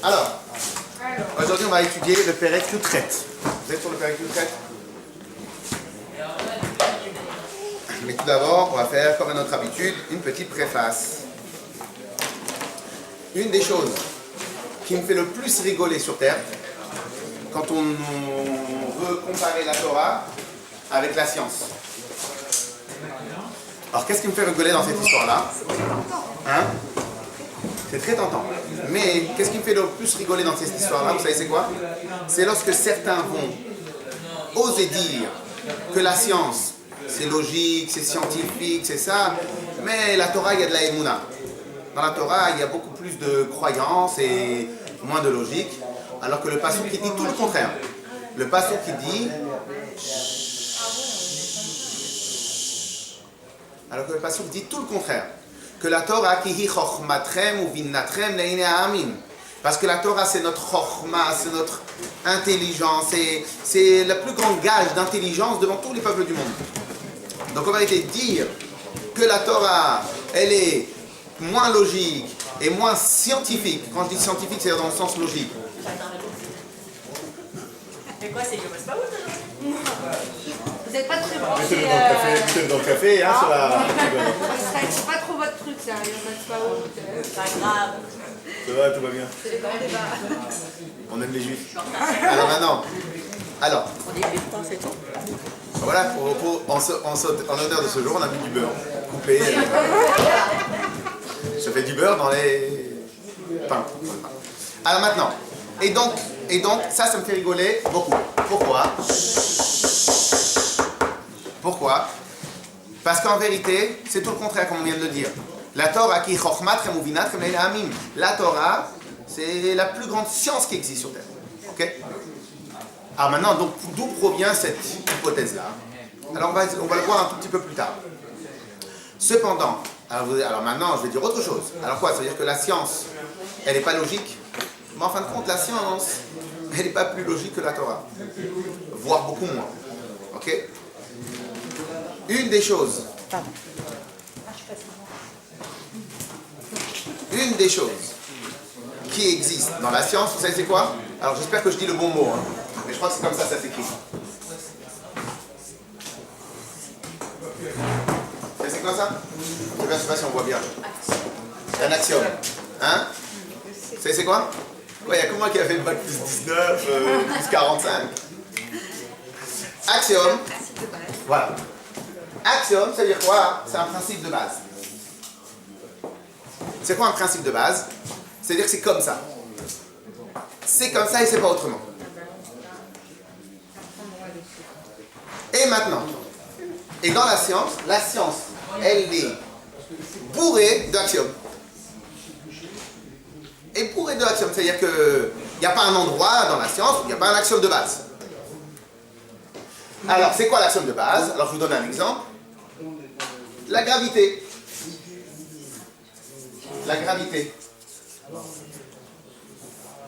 Alors, aujourd'hui on va étudier le Perek Yutret. Vous êtes sur le Perek Yutret? Mais tout d'abord, on va faire, comme à notre habitude, une petite préface. Une des choses qui me fait le plus rigoler sur Terre, quand on veut comparer la Torah avec la science. Alors, qu'est-ce qui me fait rigoler dans cette histoire-là? Hein? C'est très tentant. Mais qu'est-ce qui me fait le plus rigoler dans cette histoire-là? Vous savez c'est quoi? C'est lorsque certains vont oser dire que la science, c'est logique, c'est scientifique, c'est ça, mais la Torah, il y a de la émouna. Dans la Torah, il y a beaucoup plus de croyances et moins de logique, alors que le passouk qui dit tout le contraire. Le passouk qui dit... Alors que le passouk dit tout le contraire. Que la Torah qui hi chochmatrem ou vinnatrem leine ha'amim. Parce que la Torah c'est notre chochma, c'est notre intelligence, c'est le plus grand gage d'intelligence devant tous les peuples du monde. Donc on va essayer de dire que la Torah, elle est moins logique et moins scientifique. Quand je dis scientifique, c'est dans le sens logique. Mais quoi, c'est Yom HaSpaout aujourd'hui? Vous n'êtes pas très branché. Mettez-le dans le café, hein, sur la... C'est pas trop votre truc, ça, Yom HaSpaout. C'est pas grave. Ça va, tout va bien. C'est les grands débats. On aime les juifs. Alors maintenant, On est putain, c'est tout. voilà, en honneur de ce jour, on a mis du beurre coupé. Ça fait du beurre dans les pains. Alors maintenant, et donc, ça me fait rigoler beaucoup. Pourquoi? Parce qu'en vérité, c'est tout le contraire, comme on vient de le dire. La Torah, qui la Torah, c'est la plus grande science qui existe sur Terre. Ok? Alors maintenant, donc, d'où provient cette hypothèse-là? Alors on va le voir un tout petit peu plus tard. Cependant, alors maintenant, je vais dire autre chose. Alors quoi? Ça veut dire que la science, elle n'est pas logique? Mais en fin de compte, la science, elle n'est pas plus logique que la Torah. Voire beaucoup moins. Ok? Une des choses qui existe dans la science, vous savez c'est quoi? Alors j'espère que je dis le bon mot, hein, mais je crois que c'est comme ça s'écrit. C'est quoi ça? Je ne sais pas si on voit bien. Un axiome. Hein? Vous savez c'est quoi? Ouais, il y a que moi qui a fait le bac plus 19, plus 45. Axiome. Voilà. Axiome, ça veut dire quoi? C'est un principe de base. C'est quoi un principe de base? C'est-à-dire que c'est comme ça. C'est comme ça et c'est pas autrement. Et maintenant, et dans la science, elle est bourrée d'axiomes. Et bourrée d'axiomes, c'est-à-dire qu'il n'y a pas un endroit dans la science où il n'y a pas un axiome de base. Alors, c'est quoi l'axiome de base? Alors, je vous donne un exemple. La gravité. La gravité.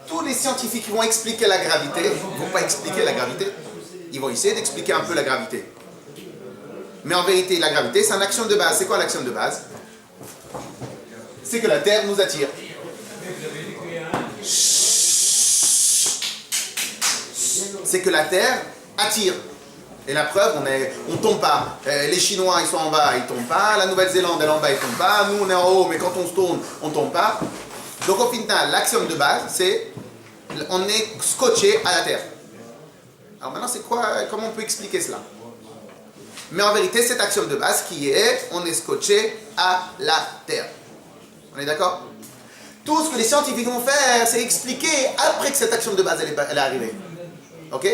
Tous les scientifiques qui vont expliquer la gravité ne vont pas expliquer la gravité. Ils vont essayer d'expliquer un peu la gravité. Mais en vérité, la gravité, c'est un axiome de base. C'est quoi l'axiome de base? C'est que la Terre nous attire. C'est que la Terre attire. Et la preuve, on tombe pas. Les Chinois, ils sont en bas, ils tombent pas. La Nouvelle-Zélande, elle est en bas, ils tombent pas. Nous, on est en haut, mais quand on se tourne, on tombe pas. Donc au final, l'axiome de base, c'est on est scotché à la Terre. Alors maintenant, c'est quoi? Comment on peut expliquer cela? Mais en vérité, cet axiome de base qui est on est scotché à la Terre. On est d'accord? Tout ce que les scientifiques vont faire, c'est expliquer après que cet axiome de base elle est arrivée. Ok?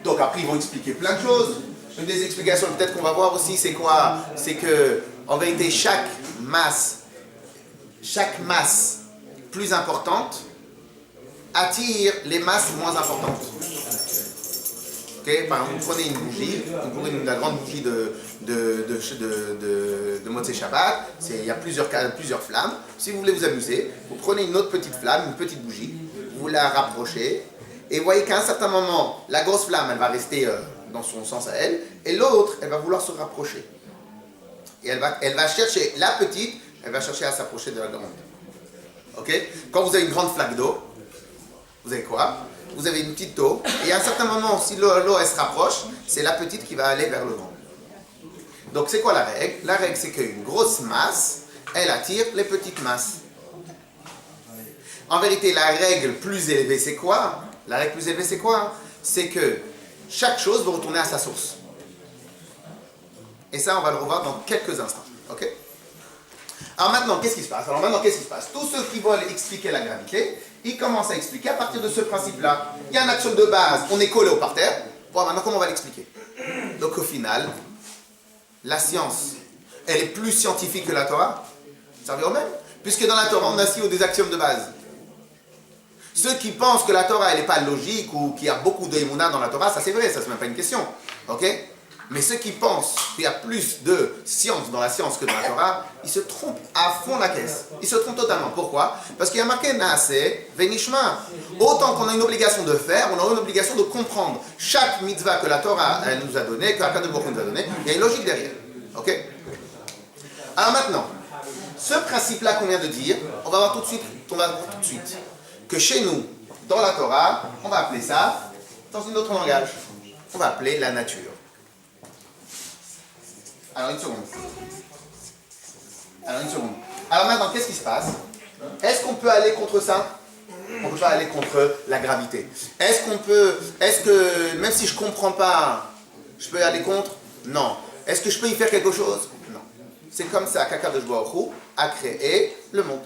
Donc après ils vont expliquer plein de choses. Une des explications peut-être qu'on va voir aussi c'est quoi? C'est que en vérité chaque masse plus importante attire les masses moins importantes. Ok? Par exemple, vous prenez une bougie, vous prenez la grande bougie de Motzei Shabbat, il y a plusieurs flammes. Si vous voulez vous amuser, vous prenez une autre petite flamme, une petite bougie, vous la rapprochez. Et vous voyez qu'à un certain moment, la grosse flamme, elle va rester dans son sens à elle, et l'autre, elle va vouloir se rapprocher. Et elle va chercher la petite, elle va chercher à s'approcher de la grande. Ok? Quand vous avez une grande flaque d'eau, vous avez quoi? Vous avez une petite eau, et à un certain moment, si l'eau elle se rapproche, c'est la petite qui va aller vers le grand. Donc c'est quoi la règle? La règle, c'est qu'une grosse masse, elle attire les petites masses. En vérité, la règle plus élevée, c'est quoi? La règle plus élevée, c'est quoi? C'est que chaque chose va retourner à sa source. Et ça, on va le revoir dans quelques instants. Ok? Alors maintenant, qu'est-ce qui se passe? Tous ceux qui veulent expliquer la gravité, ils commencent à expliquer à partir de ce principe-là. Il y a un axiome de base, on est collé au parterre. Bon, maintenant, comment on va l'expliquer? Donc au final, la science, elle est plus scientifique que la Torah. Ça revient au même. Puisque dans la Torah, on a aussi des axiomes de base. Ceux qui pensent que la Torah, elle n'est pas logique ou qu'il y a beaucoup de émouna dans la Torah, ça c'est vrai, ça c'est même pas une question. Ok? Mais ceux qui pensent qu'il y a plus de science dans la science que dans la Torah, ils se trompent à fond la caisse. Ils se trompent totalement. Pourquoi? Parce qu'il y a marqué Naaseh Venishma. Autant qu'on a une obligation de faire, on a une obligation de comprendre. Chaque mitzvah que la Torah elle nous a donné, que Akadosh Baruch Hu nous a donné, il y a une logique derrière. Ok? Alors maintenant, ce principe-là qu'on vient de dire, on va voir tout de suite que chez nous, dans la Torah, on va appeler ça, dans un autre langage, on va appeler la nature. Alors une seconde. Alors maintenant, qu'est-ce qui se passe? Est-ce qu'on peut aller contre ça? On ne peut pas aller contre la gravité. Est-ce que, même si je ne comprends pas, je peux aller contre? Non. Est-ce que je peux y faire quelque chose? Non. C'est comme ça qu'Akadosh Baruch Hu a créé le monde.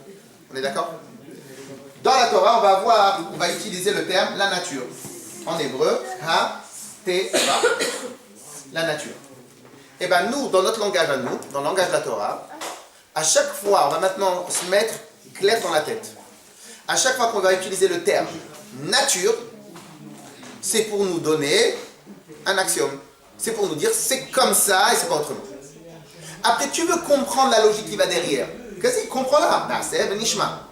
On est d'accord? Dans la Torah, on va utiliser le terme la nature. En hébreu, ha-te-va. La nature. Et bien nous, dans notre langage à nous, dans le langage de la Torah, à chaque fois, on va maintenant se mettre clair dans la tête. À chaque fois qu'on va utiliser le terme nature, c'est pour nous donner un axiome. C'est pour nous dire c'est comme ça et c'est pas autrement. Après, tu veux comprendre la logique qui va derrière. Qu'est-ce qu'il comprend là? C'est Benishma.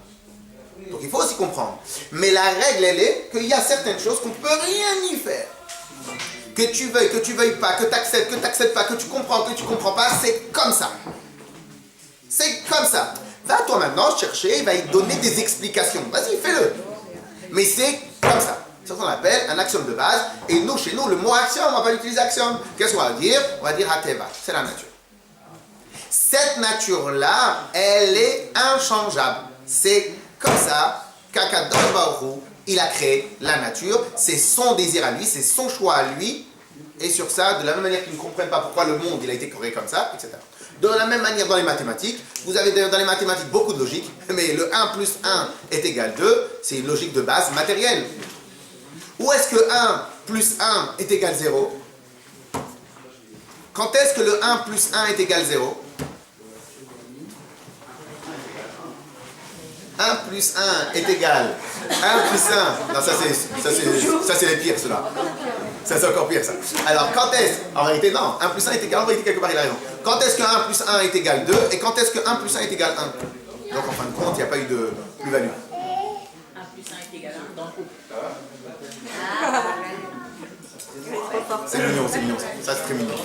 Donc il faut aussi comprendre. Mais la règle, elle est qu'il y a certaines choses qu'on ne peut rien y faire. Que tu veuilles pas, que tu acceptes pas, que tu comprends pas, c'est comme ça. C'est comme ça. Va toi maintenant chercher, il va y donner des explications. Vas-y, fais-le. Mais c'est comme ça. C'est ce qu'on appelle un axiome de base. Et nous, chez nous, le mot axiome, on va pas l'utiliser axiome. Qu'est-ce qu'on va dire? On va dire Hateva. C'est la nature. Cette nature-là, elle est inchangeable. C'est comme ça qu'Akadosh Baruch Hu, il a créé la nature. C'est son désir à lui, c'est son choix à lui. Et sur ça, de la même manière qu'ils ne comprennent pas pourquoi le monde il a été créé comme ça, etc. De la même manière dans les mathématiques, vous avez dans les mathématiques beaucoup de logique, mais le 1 plus 1 est égal 2, c'est une logique de base matérielle. Où est-ce que 1 plus 1 est égal 0? Quand est-ce que le 1 plus 1 est égal 0? 1 plus 1 est égal 1 plus 1. Non, ça c'est les pires, ceux-là. Ça c'est encore pire, ça. Alors, quand est-ce... En vérité, non. 1 plus 1 est égal... En vérité, quelque part, il a raison. Quand est-ce que 1 plus 1 est égal 2? Et quand est-ce que 1 plus 1 est égal 1? Donc, en fin de compte, il n'y a pas eu de plus-value. 1 plus 1 est égal 1 dans le couple. C'est mignon, ça. Ça, c'est très mignon.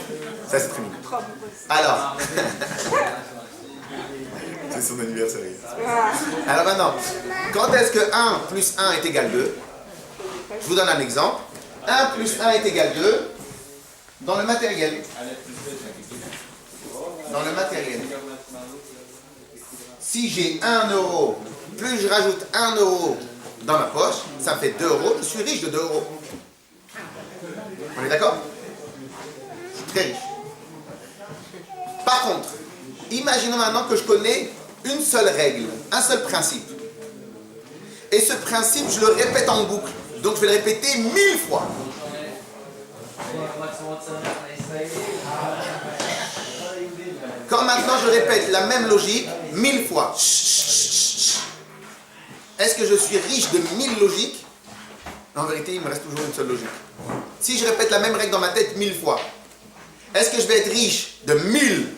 Alors... C'est son anniversaire. Alors maintenant, quand est-ce que 1 plus 1 est égal 2? Je vous donne un exemple. 1 plus 1 est égal 2 dans le matériel. Si j'ai 1 euro, plus je rajoute 1 euro dans ma poche, ça me fait 2 euros. Je suis riche de 2 euros. On est d'accord? Je suis très riche. Par contre, imaginons maintenant que je connais une seule règle, un seul principe. Et ce principe, je le répète en boucle. Donc je vais le répéter 1000 fois. Quand maintenant je répète la même logique 1000 fois. Est-ce que je suis riche de 1000 logiques? En vérité, il me reste toujours une seule logique. Si je répète la même règle dans ma tête 1000 fois, est-ce que je vais être riche de 1000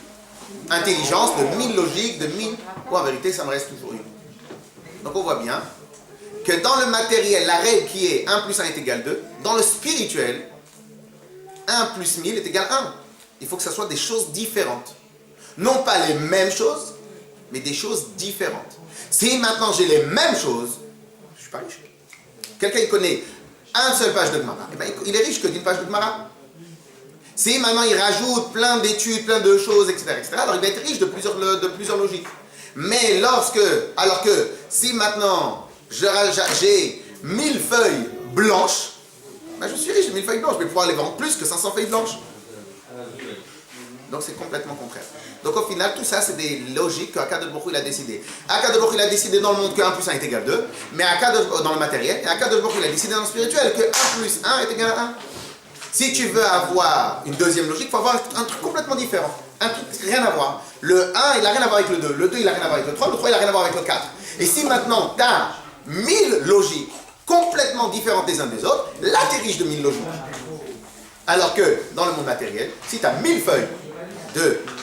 intelligences, de 1000 logiques, de 1000... Ou en vérité, ça me reste toujours une. Donc on voit bien que dans le matériel, la règle qui est 1 plus 1 est égal 2, dans le spirituel, 1 plus 1000 est égal 1. Il faut que ce soit des choses différentes. Non pas les mêmes choses, mais des choses différentes. Si maintenant j'ai les mêmes choses, je ne suis pas riche. Quelqu'un il connaît un seul page de Gemara, eh ben, il est riche que d'une page de Gemara. Si maintenant il rajoute plein d'études, plein de choses, etc., alors il va être riche de plusieurs logiques. Mais alors que si maintenant j'ai 1000 feuilles blanches, ben je suis riche de 1000 feuilles blanches, je vais pouvoir les vendre plus que 500 feuilles blanches. Donc c'est complètement contraire. Donc au final, tout ça, c'est des logiques qu'Akadosh Baruch Hu il a décidé. Akadosh Baruch Hu il a décidé dans le monde que 1 plus 1 est égal à 2, mais dans le matériel, et Akadosh Baruch Hu il a décidé dans le spirituel que 1 plus 1 est égal à 1. Si tu veux avoir une deuxième logique, il faut avoir un truc complètement différent. Un truc rien à voir. Le 1, il n'a rien à voir avec le 2. Le 2, il n'a rien à voir avec le 3. Le 3, il n'a rien à voir avec le 4. Et si maintenant, tu as 1000 logiques complètement différentes des uns des autres, là, tu es riche de 1000 logiques. Alors que, dans le monde matériel, si tu as 1000 feuilles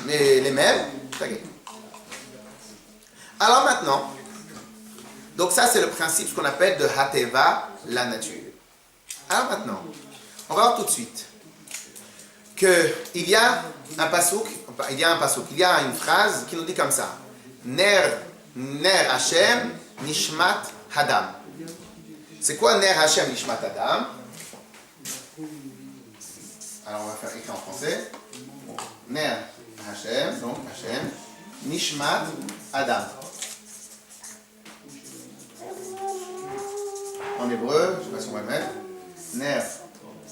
les mêmes, t'as gagné. Alors maintenant, donc ça, c'est le principe, ce qu'on appelle de Hateva, la nature. Alors maintenant, on va voir tout de suite qu'il y a un pasouk, il y a une phrase qui nous dit comme ça. Ner Hashem Nishmat Hadam. C'est quoi Ner Hashem Nishmat Hadam? Alors on va faire écrit en français. Ner Hashem, donc Hashem Nishmat Adam. En hébreu, je ne sais pas si on va le mettre. Ner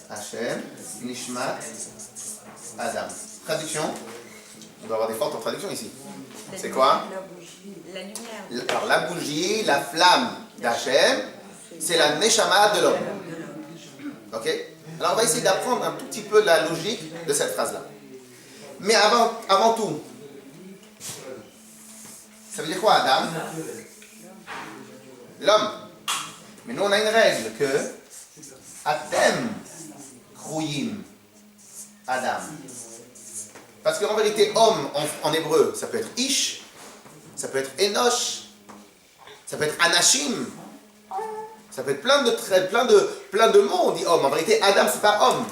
Hashem, Nishmat, Adam. Traduction. On doit avoir des fortes en traduction ici. C'est quoi? La lumière. Alors la bougie, la flamme d'Hachem, c'est la Neshama de l'homme. Ok? Alors on va essayer d'apprendre un tout petit peu la logique de cette phrase-là. Mais avant tout, ça veut dire quoi Adam? L'homme. Mais nous on a une règle que Atem Krouyim Adam. Parce qu'en vérité, homme en hébreu, ça peut être Ish, ça peut être Enosh, ça peut être Anashim, ça peut être plein de mots, on dit homme. En vérité, Adam, c'est pas homme.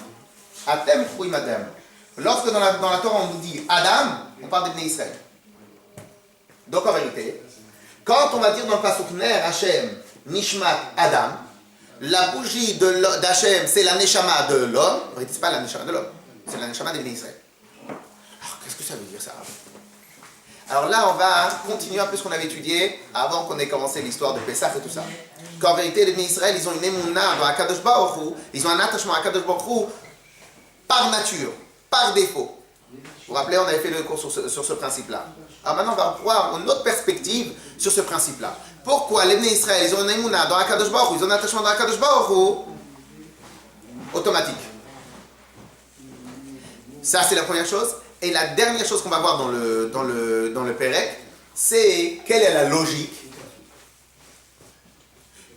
Atem Krouyim Adam. Lorsque dans la Torah on nous dit Adam, on parle des Bnei Israël. Donc en vérité, quand on va dire dans le pasuk Ner Hashem Nishmat Adam, la bougie d'Hachem, c'est la Neshama de l'homme. En vérité, c'est pas la Neshama de l'homme, c'est la Neshama des Bnei Israël. Alors, qu'est-ce que ça veut dire ça? Alors là, on va continuer un peu ce qu'on avait étudié avant qu'on ait commencé l'histoire de Pessah et tout ça. Qu'en vérité, les Bnei Israël, ils ont une émouna dans Akadosh Baruch Hu, ils ont un attachement à Akadosh Baruch Hu par nature, par défaut. Vous vous rappelez, on avait fait le cours sur ce principe-là. Alors maintenant, on va voir une autre perspective sur ce principe-là. Pourquoi les Bnei Israël, ils ont une émouna dans Akadosh Baruch Hu, ils ont un attachement dans Akadosh Baruch Hu automatique. Ça, c'est la première chose. Et la dernière chose qu'on va voir dans le Pérec, c'est quelle est la logique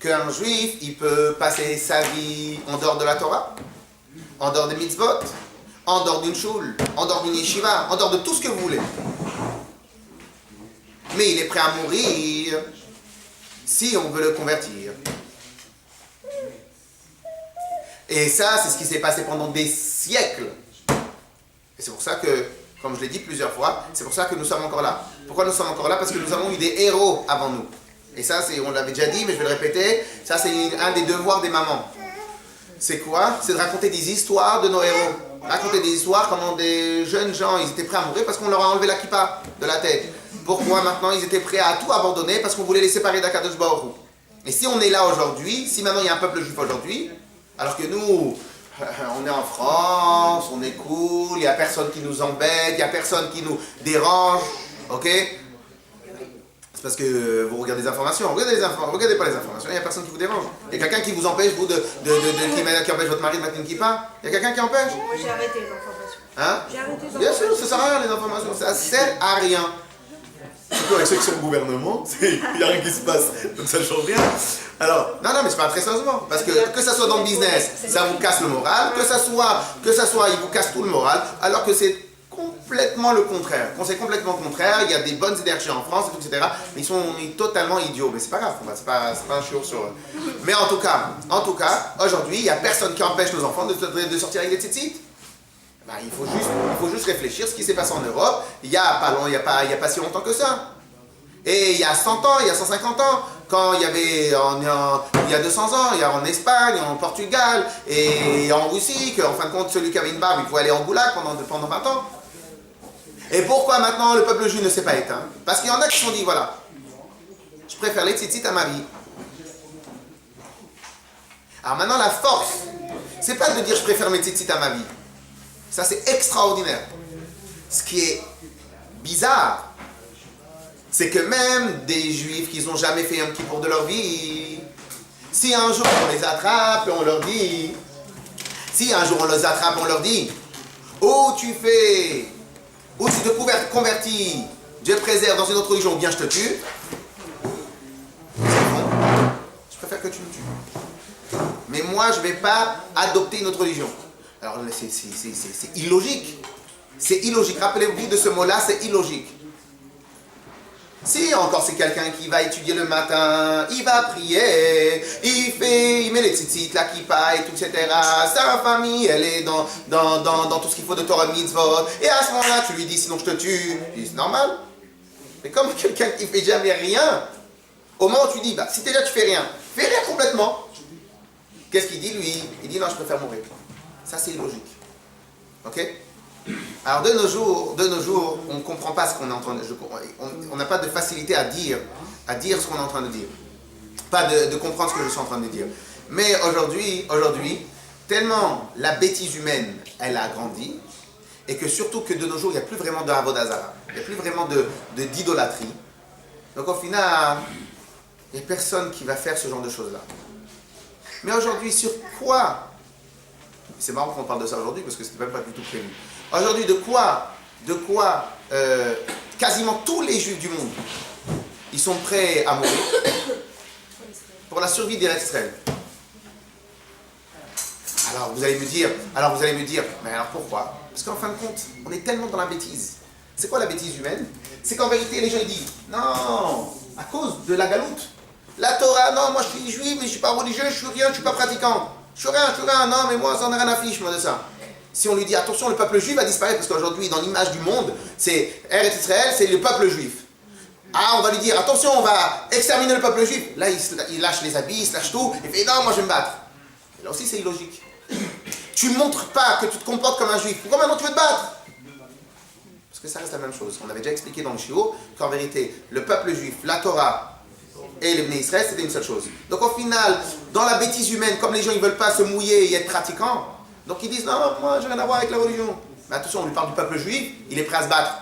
qu'un juif, il peut passer sa vie en dehors de la Torah, en dehors des mitzvot, en dehors d'une choule, en dehors d'une yeshiva, en dehors de tout ce que vous voulez. Mais il est prêt à mourir si on veut le convertir. Et ça, c'est ce qui s'est passé pendant des siècles. Et c'est pour ça que, comme je l'ai dit plusieurs fois, c'est pour ça que nous sommes encore là. Pourquoi nous sommes encore là? Parce que nous avons eu des héros avant nous. Et ça, on l'avait déjà dit, mais je vais le répéter, ça c'est un des devoirs des mamans. C'est quoi? C'est de raconter des histoires de nos héros. Raconter des histoires comment des jeunes gens, ils étaient prêts à mourir parce qu'on leur a enlevé la kippa de la tête. Pourquoi maintenant ils étaient prêts à tout abandonner parce qu'on voulait les séparer d'Akadosh Baruch Hu. Et si on est là aujourd'hui, si maintenant il y a un peuple juif aujourd'hui, alors que nous, on est en France, on est cool, il n'y a personne qui nous embête, il n'y a personne qui nous dérange, ok? C'est parce que vous regardez les informations, regardez pas les informations, il n'y a personne qui vous dérange. Il y a quelqu'un qui vous empêche, vous, qui empêche votre mari de mettre une kippa? Il y a quelqu'un qui empêche? Moi j'ai arrêté les informations. Hein? J'ai arrêté les Bien informations. sûr, ça sert à rien les informations, ça sert à rien. Surtout avec ceux qui sont au gouvernement, il n'y a rien qui se passe, donc ça ne change rien. Alors, non, mais c'est pas très sérieusement, parce que ça soit dans le business, ça vous casse le moral, que ça soit, il vous casse tout le moral, alors que c'est complètement le contraire. Quand c'est complètement le contraire, il y a des bonnes énergies en France, etc., mais ils sont totalement idiots, mais c'est pas grave, c'est pas un show sur eux. Mais en tout cas, aujourd'hui, il n'y a personne qui empêche nos enfants de sortir avec des tzitzit. Ben, il faut juste réfléchir ce qui s'est passé en Europe il y a pas si longtemps que ça. Et il y a 100 ans, il y a 150 ans, quand il y avait, il y a 200 ans, il y a en Espagne, en Portugal et en Russie, qu'en fin de compte, celui qui avait une barbe, il pouvait aller en goulag pendant 20 ans. Et pourquoi maintenant le peuple juif ne s'est pas éteint? Parce qu'il y en a qui se sont dit, voilà, je préfère les tzitzit à ma vie. Alors maintenant, la force, c'est pas de dire je préfère mes tzitzit à ma vie. Ça, c'est extraordinaire. Ce qui est bizarre, c'est que même des juifs qui n'ont jamais fait un kippour de leur vie, si un jour on les attrape et on leur dit, ou tu te convertis, Dieu te préserve dans une autre religion, ou bien je te tue, je préfère que tu me tues. Mais moi, je ne vais pas adopter une autre religion. Alors, c'est illogique. C'est illogique. Rappelez-vous de ce mot-là, c'est illogique. Si encore c'est quelqu'un qui va étudier le matin, il va prier, il met les tzitzit, la kippa et tout, etc. Sa famille, elle est dans tout ce qu'il faut de Torah mitzvot. Et à ce moment-là, tu lui dis, sinon je te tue. C'est normal. Mais comme quelqu'un qui ne fait jamais rien, au moment où tu dis, si déjà tu fais rien complètement. Qu'est-ce qu'il dit lui? Il dit, non, je préfère mourir. Ça, c'est illogique. Ok? Alors de nos jours, on ne comprend pas ce qu'on est en train de dire. On n'a pas de facilité à dire ce qu'on est en train de dire. Pas de comprendre ce que je suis en train de dire. Mais aujourd'hui, tellement la bêtise humaine, elle a grandi, et que surtout que de nos jours, il n'y a plus vraiment de avodah zarah. Il n'y a plus vraiment d'idolâtrie. Donc au final, il n'y a personne qui va faire ce genre de choses-là. Mais aujourd'hui, sur quoi? C'est marrant qu'on parle de ça aujourd'hui, parce que ce n'était même pas du tout prévu. Aujourd'hui, de quoi quasiment tous les juifs du monde, ils sont prêts à mourir pour la survie des Israël. Alors vous allez me dire, mais alors pourquoi? Parce qu'en fin de compte, on est tellement dans la bêtise. C'est quoi la bêtise humaine? C'est qu'en vérité, les gens ils disent, non, à cause de la galoute. La Torah, non, moi je suis juif, mais je ne suis pas religieux, je suis rien, je ne suis pas pratiquant. Je suis rien, non, mais moi, ça n'en ai rien à fiche, moi, de ça. Si on lui dit, attention, le peuple juif va disparaître, parce qu'aujourd'hui, dans l'image du monde, c'est Eretz Israël, c'est le peuple juif. Ah, on va lui dire, attention, on va exterminer le peuple juif. Là, il lâche les habits, il se lâche tout, il fait, non, moi, je vais me battre. Et là aussi, c'est illogique. Tu ne montres pas que tu te comportes comme un juif. Pourquoi maintenant tu veux te battre? Parce que ça reste la même chose. On avait déjà expliqué dans le Shiur qu'en vérité, le peuple juif, la Torah, et les Bnei Israël, c'était une seule chose. Donc au final, dans la bêtise humaine, comme les gens ne veulent pas se mouiller et être pratiquants, donc ils disent, non, moi, j'ai rien à voir avec la religion. Mais attention, on lui parle du peuple juif, il est prêt à se battre.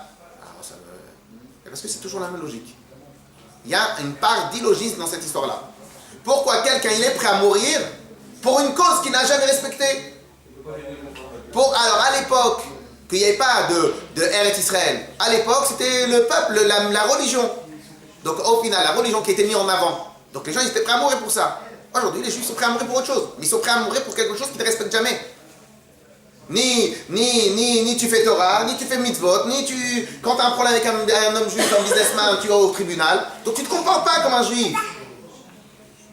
Parce que c'est toujours la même logique. Il y a une part d'illogisme dans cette histoire-là. Pourquoi quelqu'un, il est prêt à mourir pour une cause qu'il n'a jamais respectée? Alors, à l'époque, qu'il n'y avait pas de Eretz Israël, à l'époque, c'était le peuple, la religion. Donc au final, la religion qui était mise en avant. Donc les gens ils étaient prêts à mourir pour ça. Aujourd'hui, les juifs sont prêts à mourir pour autre chose. Mais ils sont prêts à mourir pour quelque chose qu'ils ne respectent jamais. Ni tu fais Torah, ni tu fais mitzvot, ni tu... Quand tu as un problème avec un homme juif, un businessman, tu vas au tribunal. Donc tu ne te comportes pas comme un juif.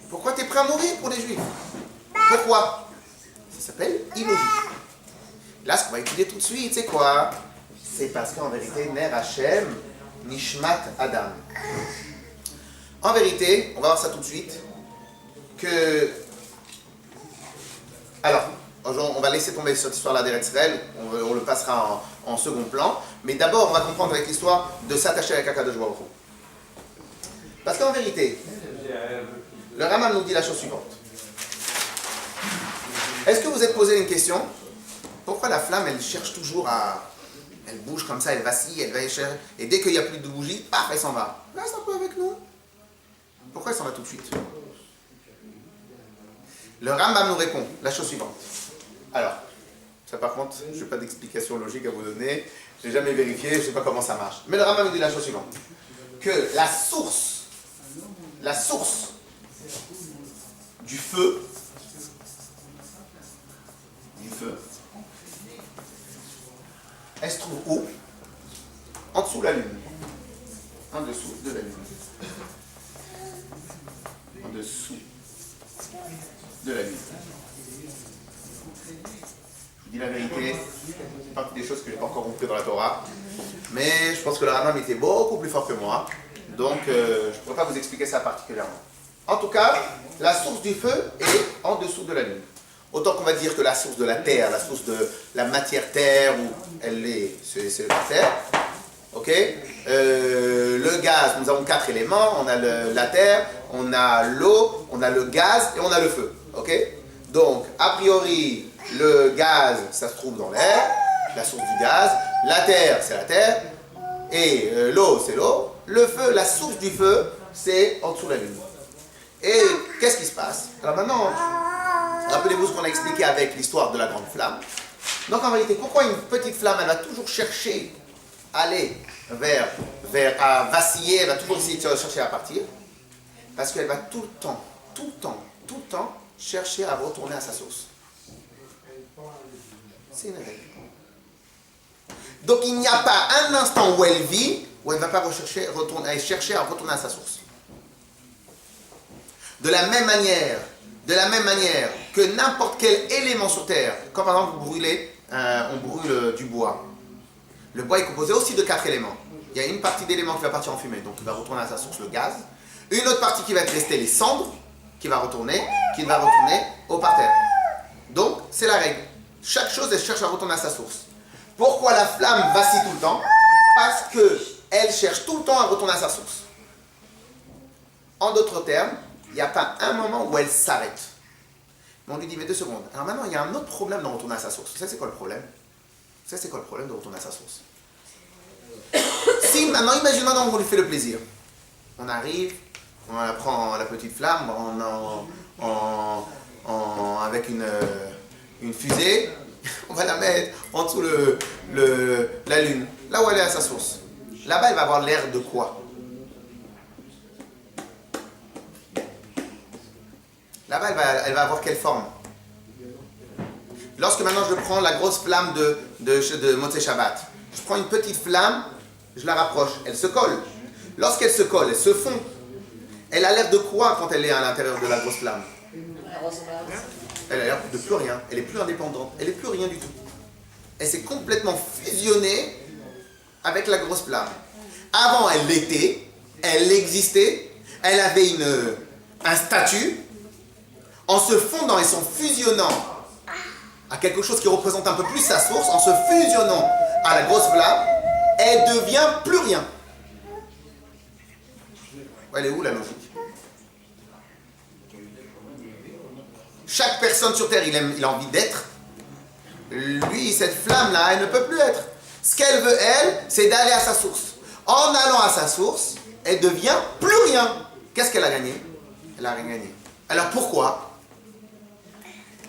Pourquoi tu es prêt à mourir pour les juifs? Pourquoi? Ça s'appelle illogique. Là, ce qu'on va étudier tout de suite, c'est quoi? C'est parce qu'en vérité, Ner Hashem, Nishmat Adam. En vérité, on va voir ça tout de suite, que... Alors, on va laisser tomber cette histoire-là d'Eretz Israël, on le passera en second plan, mais d'abord, on va comprendre avec l'histoire de s'attacher avec Akadosh Baruch Hu. Parce qu'en vérité, le Rambam nous dit la chose suivante. Est-ce que vous êtes posé une question? Pourquoi la flamme, elle cherche toujours à... Elle bouge comme ça, elle vacille, elle va chercher. Et dès qu'il n'y a plus de bougie, paf, elle s'en va. Reste un peu avec nous. Pourquoi elle s'en va tout de suite? Le Rambam nous répond la chose suivante. Alors, ça par contre, je n'ai pas d'explication logique à vous donner. Je n'ai jamais vérifié, je ne sais pas comment ça marche. Mais le Rambam nous dit la chose suivante. Que la source du feu, elle se trouve où? En dessous de la Lune. En dessous de la Lune. En dessous de la Lune. Je vous dis la vérité, c'est partie des choses que je n'ai pas encore compris dans la Torah. Mais je pense que le Rambam était beaucoup plus fort que moi. Donc je ne pourrais pas vous expliquer ça particulièrement. En tout cas, la source du feu est en dessous de la lune. Autant qu'on va dire que la source de la terre, la source de la matière terre, où elle est, c'est la terre. Ok, le gaz, nous avons 4 éléments. On a la terre, on a l'eau, on a le gaz et on a le feu. Ok, donc a priori, le gaz, ça se trouve dans l'air, la source du gaz. La terre, c'est la terre. Et l'eau, c'est l'eau. Le feu, la source du feu, c'est en dessous de la lune. Et qu'est-ce qui se passe? Alors maintenant, rappelez-vous ce qu'on a expliqué avec l'histoire de la grande flamme. Donc en réalité, pourquoi une petite flamme, elle va toujours chercher à aller à vaciller, elle va toujours essayer de chercher à partir? Parce qu'elle va tout le temps chercher à retourner à sa source. C'est une règle. Donc il n'y a pas un instant où elle vit, où elle ne va pas chercher à retourner à sa source. De la même manière que n'importe quel élément sur Terre, quand par exemple on brûle du bois, le bois est composé aussi de 4 éléments. Il y a une partie d'éléments qui va partir en fumée, donc qui va retourner à sa source, le gaz. Une autre partie qui va être restée, les cendres, qui va retourner au parterre. Donc, c'est la règle. Chaque chose, elle cherche à retourner à sa source. Pourquoi la flamme vacille tout le temps? Parce qu'elle cherche tout le temps à retourner à sa source. En d'autres termes, il n'y a pas un moment où elle s'arrête. Mais on lui dit, mais 2 secondes. Alors maintenant, il y a un autre problème de retourner à sa source. Vous savez, c'est quoi le problème? Vous savez, c'est quoi le problème de retourner à sa source? Si maintenant, imaginons qu'on lui fait le plaisir. On arrive, on prend la petite flamme avec une fusée, on va la mettre en dessous la lune, là où elle est à sa source. Là-bas, elle va avoir l'air de quoi? Là-bas, elle va avoir quelle forme? Lorsque maintenant je prends la grosse flamme de Motzei Shabbat, je prends une petite flamme, je la rapproche, elle se colle. Lorsqu'elle se colle, elle se fond. Elle a l'air de quoi quand elle est à l'intérieur de la grosse flamme? Elle a l'air de plus rien, elle est plus indépendante, elle est plus rien du tout. Elle s'est complètement fusionnée avec la grosse flamme. Avant, elle l'était, elle existait, elle avait un statut. En se fondant et s'en fusionnant à quelque chose qui représente un peu plus sa source, en se fusionnant à la grosse flamme, elle devient plus rien. Elle est où la logique? Chaque personne sur Terre, il a envie d'être. Lui, cette flamme-là, elle ne peut plus être. Ce qu'elle veut, elle, c'est d'aller à sa source. En allant à sa source, elle devient plus rien. Qu'est-ce qu'elle a gagné? Elle a rien gagné. Alors pourquoi?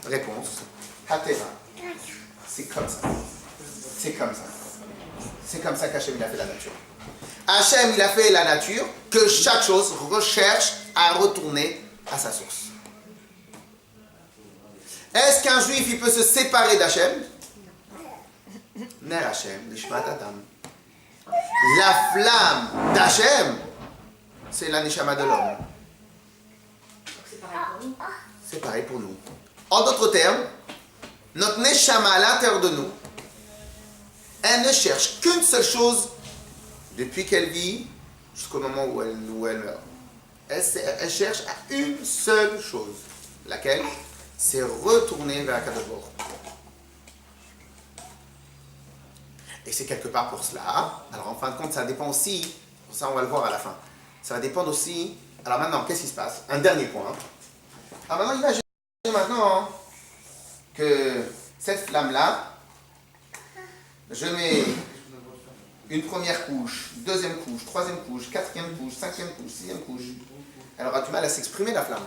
Réponse, Hateva. C'est comme ça. C'est comme ça. C'est comme ça qu'Hachem il a fait la nature. Hachem il a fait la nature que chaque chose recherche à retourner à sa source. Est-ce qu'un juif il peut se séparer d'Hachem? Ner Hachem, Nishmat Adam. La flamme d'Hachem, c'est la Neshama de l'homme. C'est pareil pour nous. En d'autres termes, notre Neshama à l'intérieur de nous, elle ne cherche qu'une seule chose depuis qu'elle vit jusqu'au moment où elle meurt. Elle cherche à une seule chose. Laquelle? C'est retourner vers Akadosh Baruch Hu. Et c'est quelque part pour cela. Alors en fin de compte, ça dépend aussi, pour ça on va le voir à la fin, ça va dépendre aussi. Alors maintenant, qu'est-ce qui se passe? Un dernier point. Alors maintenant, imaginez maintenant que cette flamme-là, je mets une première couche, deuxième couche, troisième couche, quatrième couche, cinquième couche, sixième couche. Elle aura du mal à s'exprimer, la flamme.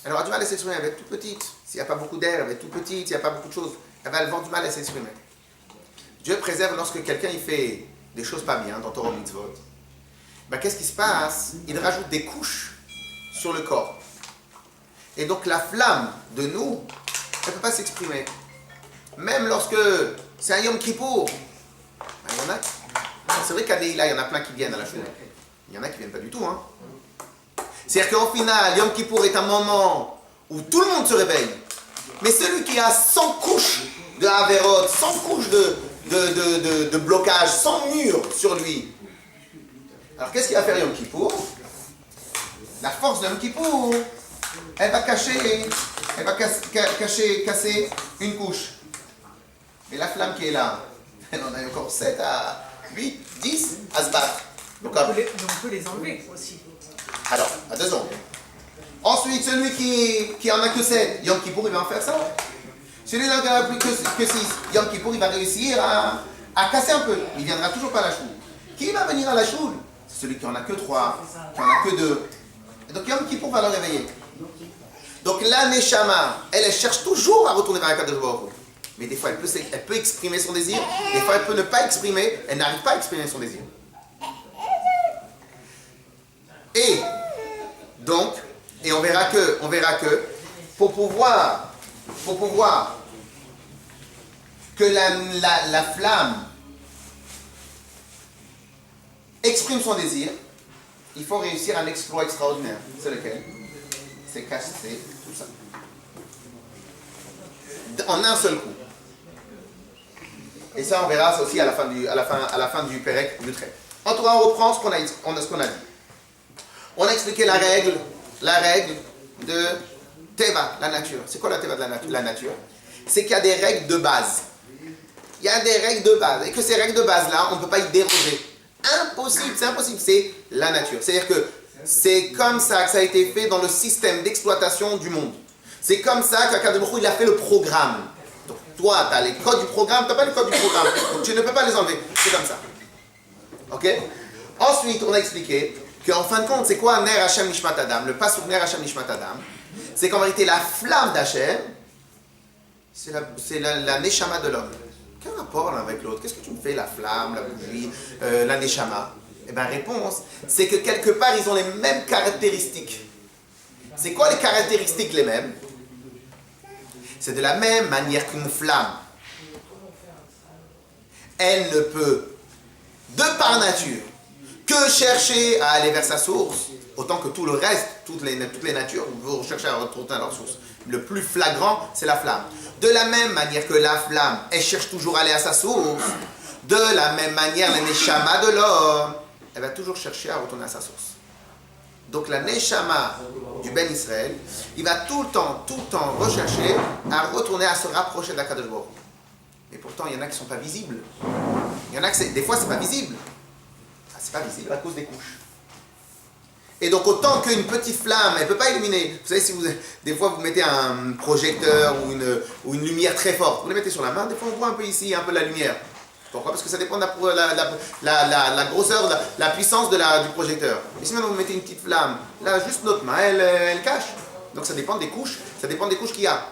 Elle aura du mal à s'exprimer, elle va être toute petite. S'il n'y a pas beaucoup d'air, elle va être toute petite. S'il n'y a pas beaucoup de choses, elle va avoir du mal à s'exprimer. Dieu préserve lorsque quelqu'un il fait des choses pas bien dans Torah Mitzvot. Ben, qu'est-ce qui se passe? Il rajoute des couches sur le corps. Et donc la flamme de nous, elle ne peut pas s'exprimer. Même lorsque c'est un Yom Kippour, ben, il y en a. C'est vrai qu'à Neila, il y en a plein qui viennent à la Shula. Il y en a qui ne viennent pas du tout. Hein. C'est-à-dire qu'en final, Yom Kippour est un moment où tout le monde se réveille. Mais celui qui a 100 couches de Averot, 100 couches de blocage, 100 murs sur lui. Alors qu'est-ce qu'il va faire Yom Kippour? La force de Yom Kippour, elle va casser une couche. Mais la flamme qui est là, elle en a encore 7 à 8, 10 à se battre. Donc, On peut les enlever aussi. alors, à 2 secondes. Ensuite, celui qui en a que 7, Yom Kippour, il va en faire ça. Celui qui en a plus que 6, Yom Kippour, il va réussir à casser un peu. Il ne viendra toujours pas à la choule. Qui va venir à la choule? C'est celui qui en a que 3, qui en a que 2. Et donc Yom Kippour va le réveiller. Donc la Neshama, elle cherche toujours à retourner vers la Kadosh Baruch Hu. Mais des fois, elle peut exprimer son désir. Des fois, elle peut ne pas exprimer. Elle n'arrive pas à exprimer son désir. Et donc, et on verra que pour pouvoir que la flamme exprime son désir, il faut réussir un exploit extraordinaire. C'est lequel? C'est casser tout ça. En un seul coup. Et ça, on verra ça aussi à la fin du Pérec du trait. En tout cas, on reprend ce qu'on a dit. On a expliqué la règle de Teva, la nature. C'est quoi la Teva de la nature? C'est qu'il y a des règles de base. Il y a des règles de base. Et que ces règles de base-là, on ne peut pas y déroger. Impossible, c'est impossible. C'est la nature. C'est-à-dire que c'est comme ça que ça a été fait dans le système d'exploitation du monde. C'est comme ça qu'Akadosh Baruch Hu, il a fait le programme. Donc toi, tu as les codes du programme, tu n'as pas les codes du programme. Donc tu ne peux pas les enlever. C'est comme ça. Ok? Ensuite, on a expliqué qu'en fin de compte, c'est quoi Ner Hashem Nishmat Adam? Le pasuk Ner Hashem Nishmat Adam, c'est qu'en vérité, la flamme d'Hashem, c'est la Neshama de l'homme. Quel rapport l'un avec l'autre? Qu'est-ce que tu me fais, la flamme, la bougie, la Neshama? Eh bien, réponse, c'est que quelque part, ils ont les mêmes caractéristiques. C'est quoi les caractéristiques les mêmes? C'est de la même manière qu'une flamme. Elle ne peut, de par nature, que chercher à aller vers sa source, autant que tout le reste, toutes les natures vont chercher à retourner à leur source. Le plus flagrant, c'est la flamme. De la même manière que la flamme, elle cherche toujours à aller à sa source, de la même manière, la Neshama de l'homme, elle va toujours chercher à retourner à sa source. Donc la Neshama du Ben Israël, il va tout le temps rechercher à retourner, à se rapprocher d'Akadosh Baruch Hu. Et pourtant, il y en a qui ne sont pas visibles. Il y en a que des fois, c'est pas visible. C'est pas visible à cause des couches. Et donc, autant qu'une petite flamme, elle ne peut pas illuminer. Vous savez, si des fois, vous mettez un projecteur ou une lumière très forte, vous les mettez sur la main, des fois, on voit un peu ici, un peu la lumière. Pourquoi? Parce que ça dépend de la grosseur, la puissance du projecteur. Et si maintenant vous mettez une petite flamme, là, juste notre main, elle cache. Donc ça dépend des couches qu'il y a.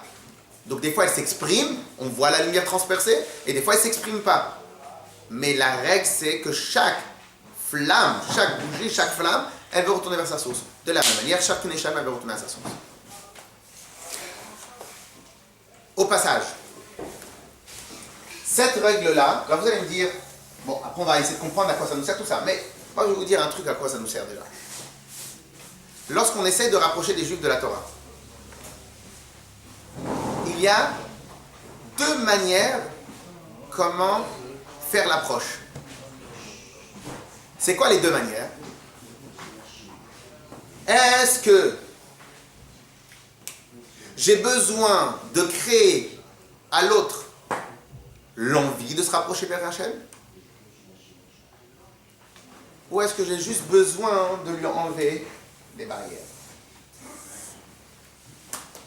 Donc des fois elle s'exprime, on voit la lumière transpercée, et des fois elle ne s'exprime pas. Mais la règle c'est que chaque flamme, chaque bougie, chaque flamme, elle veut retourner vers sa source. De la même manière, chaque Neshama elle veut retourner à sa source. Au passage, cette règle-là, là vous allez me dire, bon, après on va essayer de comprendre à quoi ça nous sert tout ça, mais moi je vais vous dire un truc à quoi ça nous sert déjà. Lorsqu'on essaie de rapprocher des Juifs de la Torah, il y a 2 manières comment faire l'approche. C'est quoi les 2 manières? Est-ce que j'ai besoin de créer à l'autre l'envie de se rapprocher vers Hachem? Ou est-ce que j'ai juste besoin de lui enlever des barrières?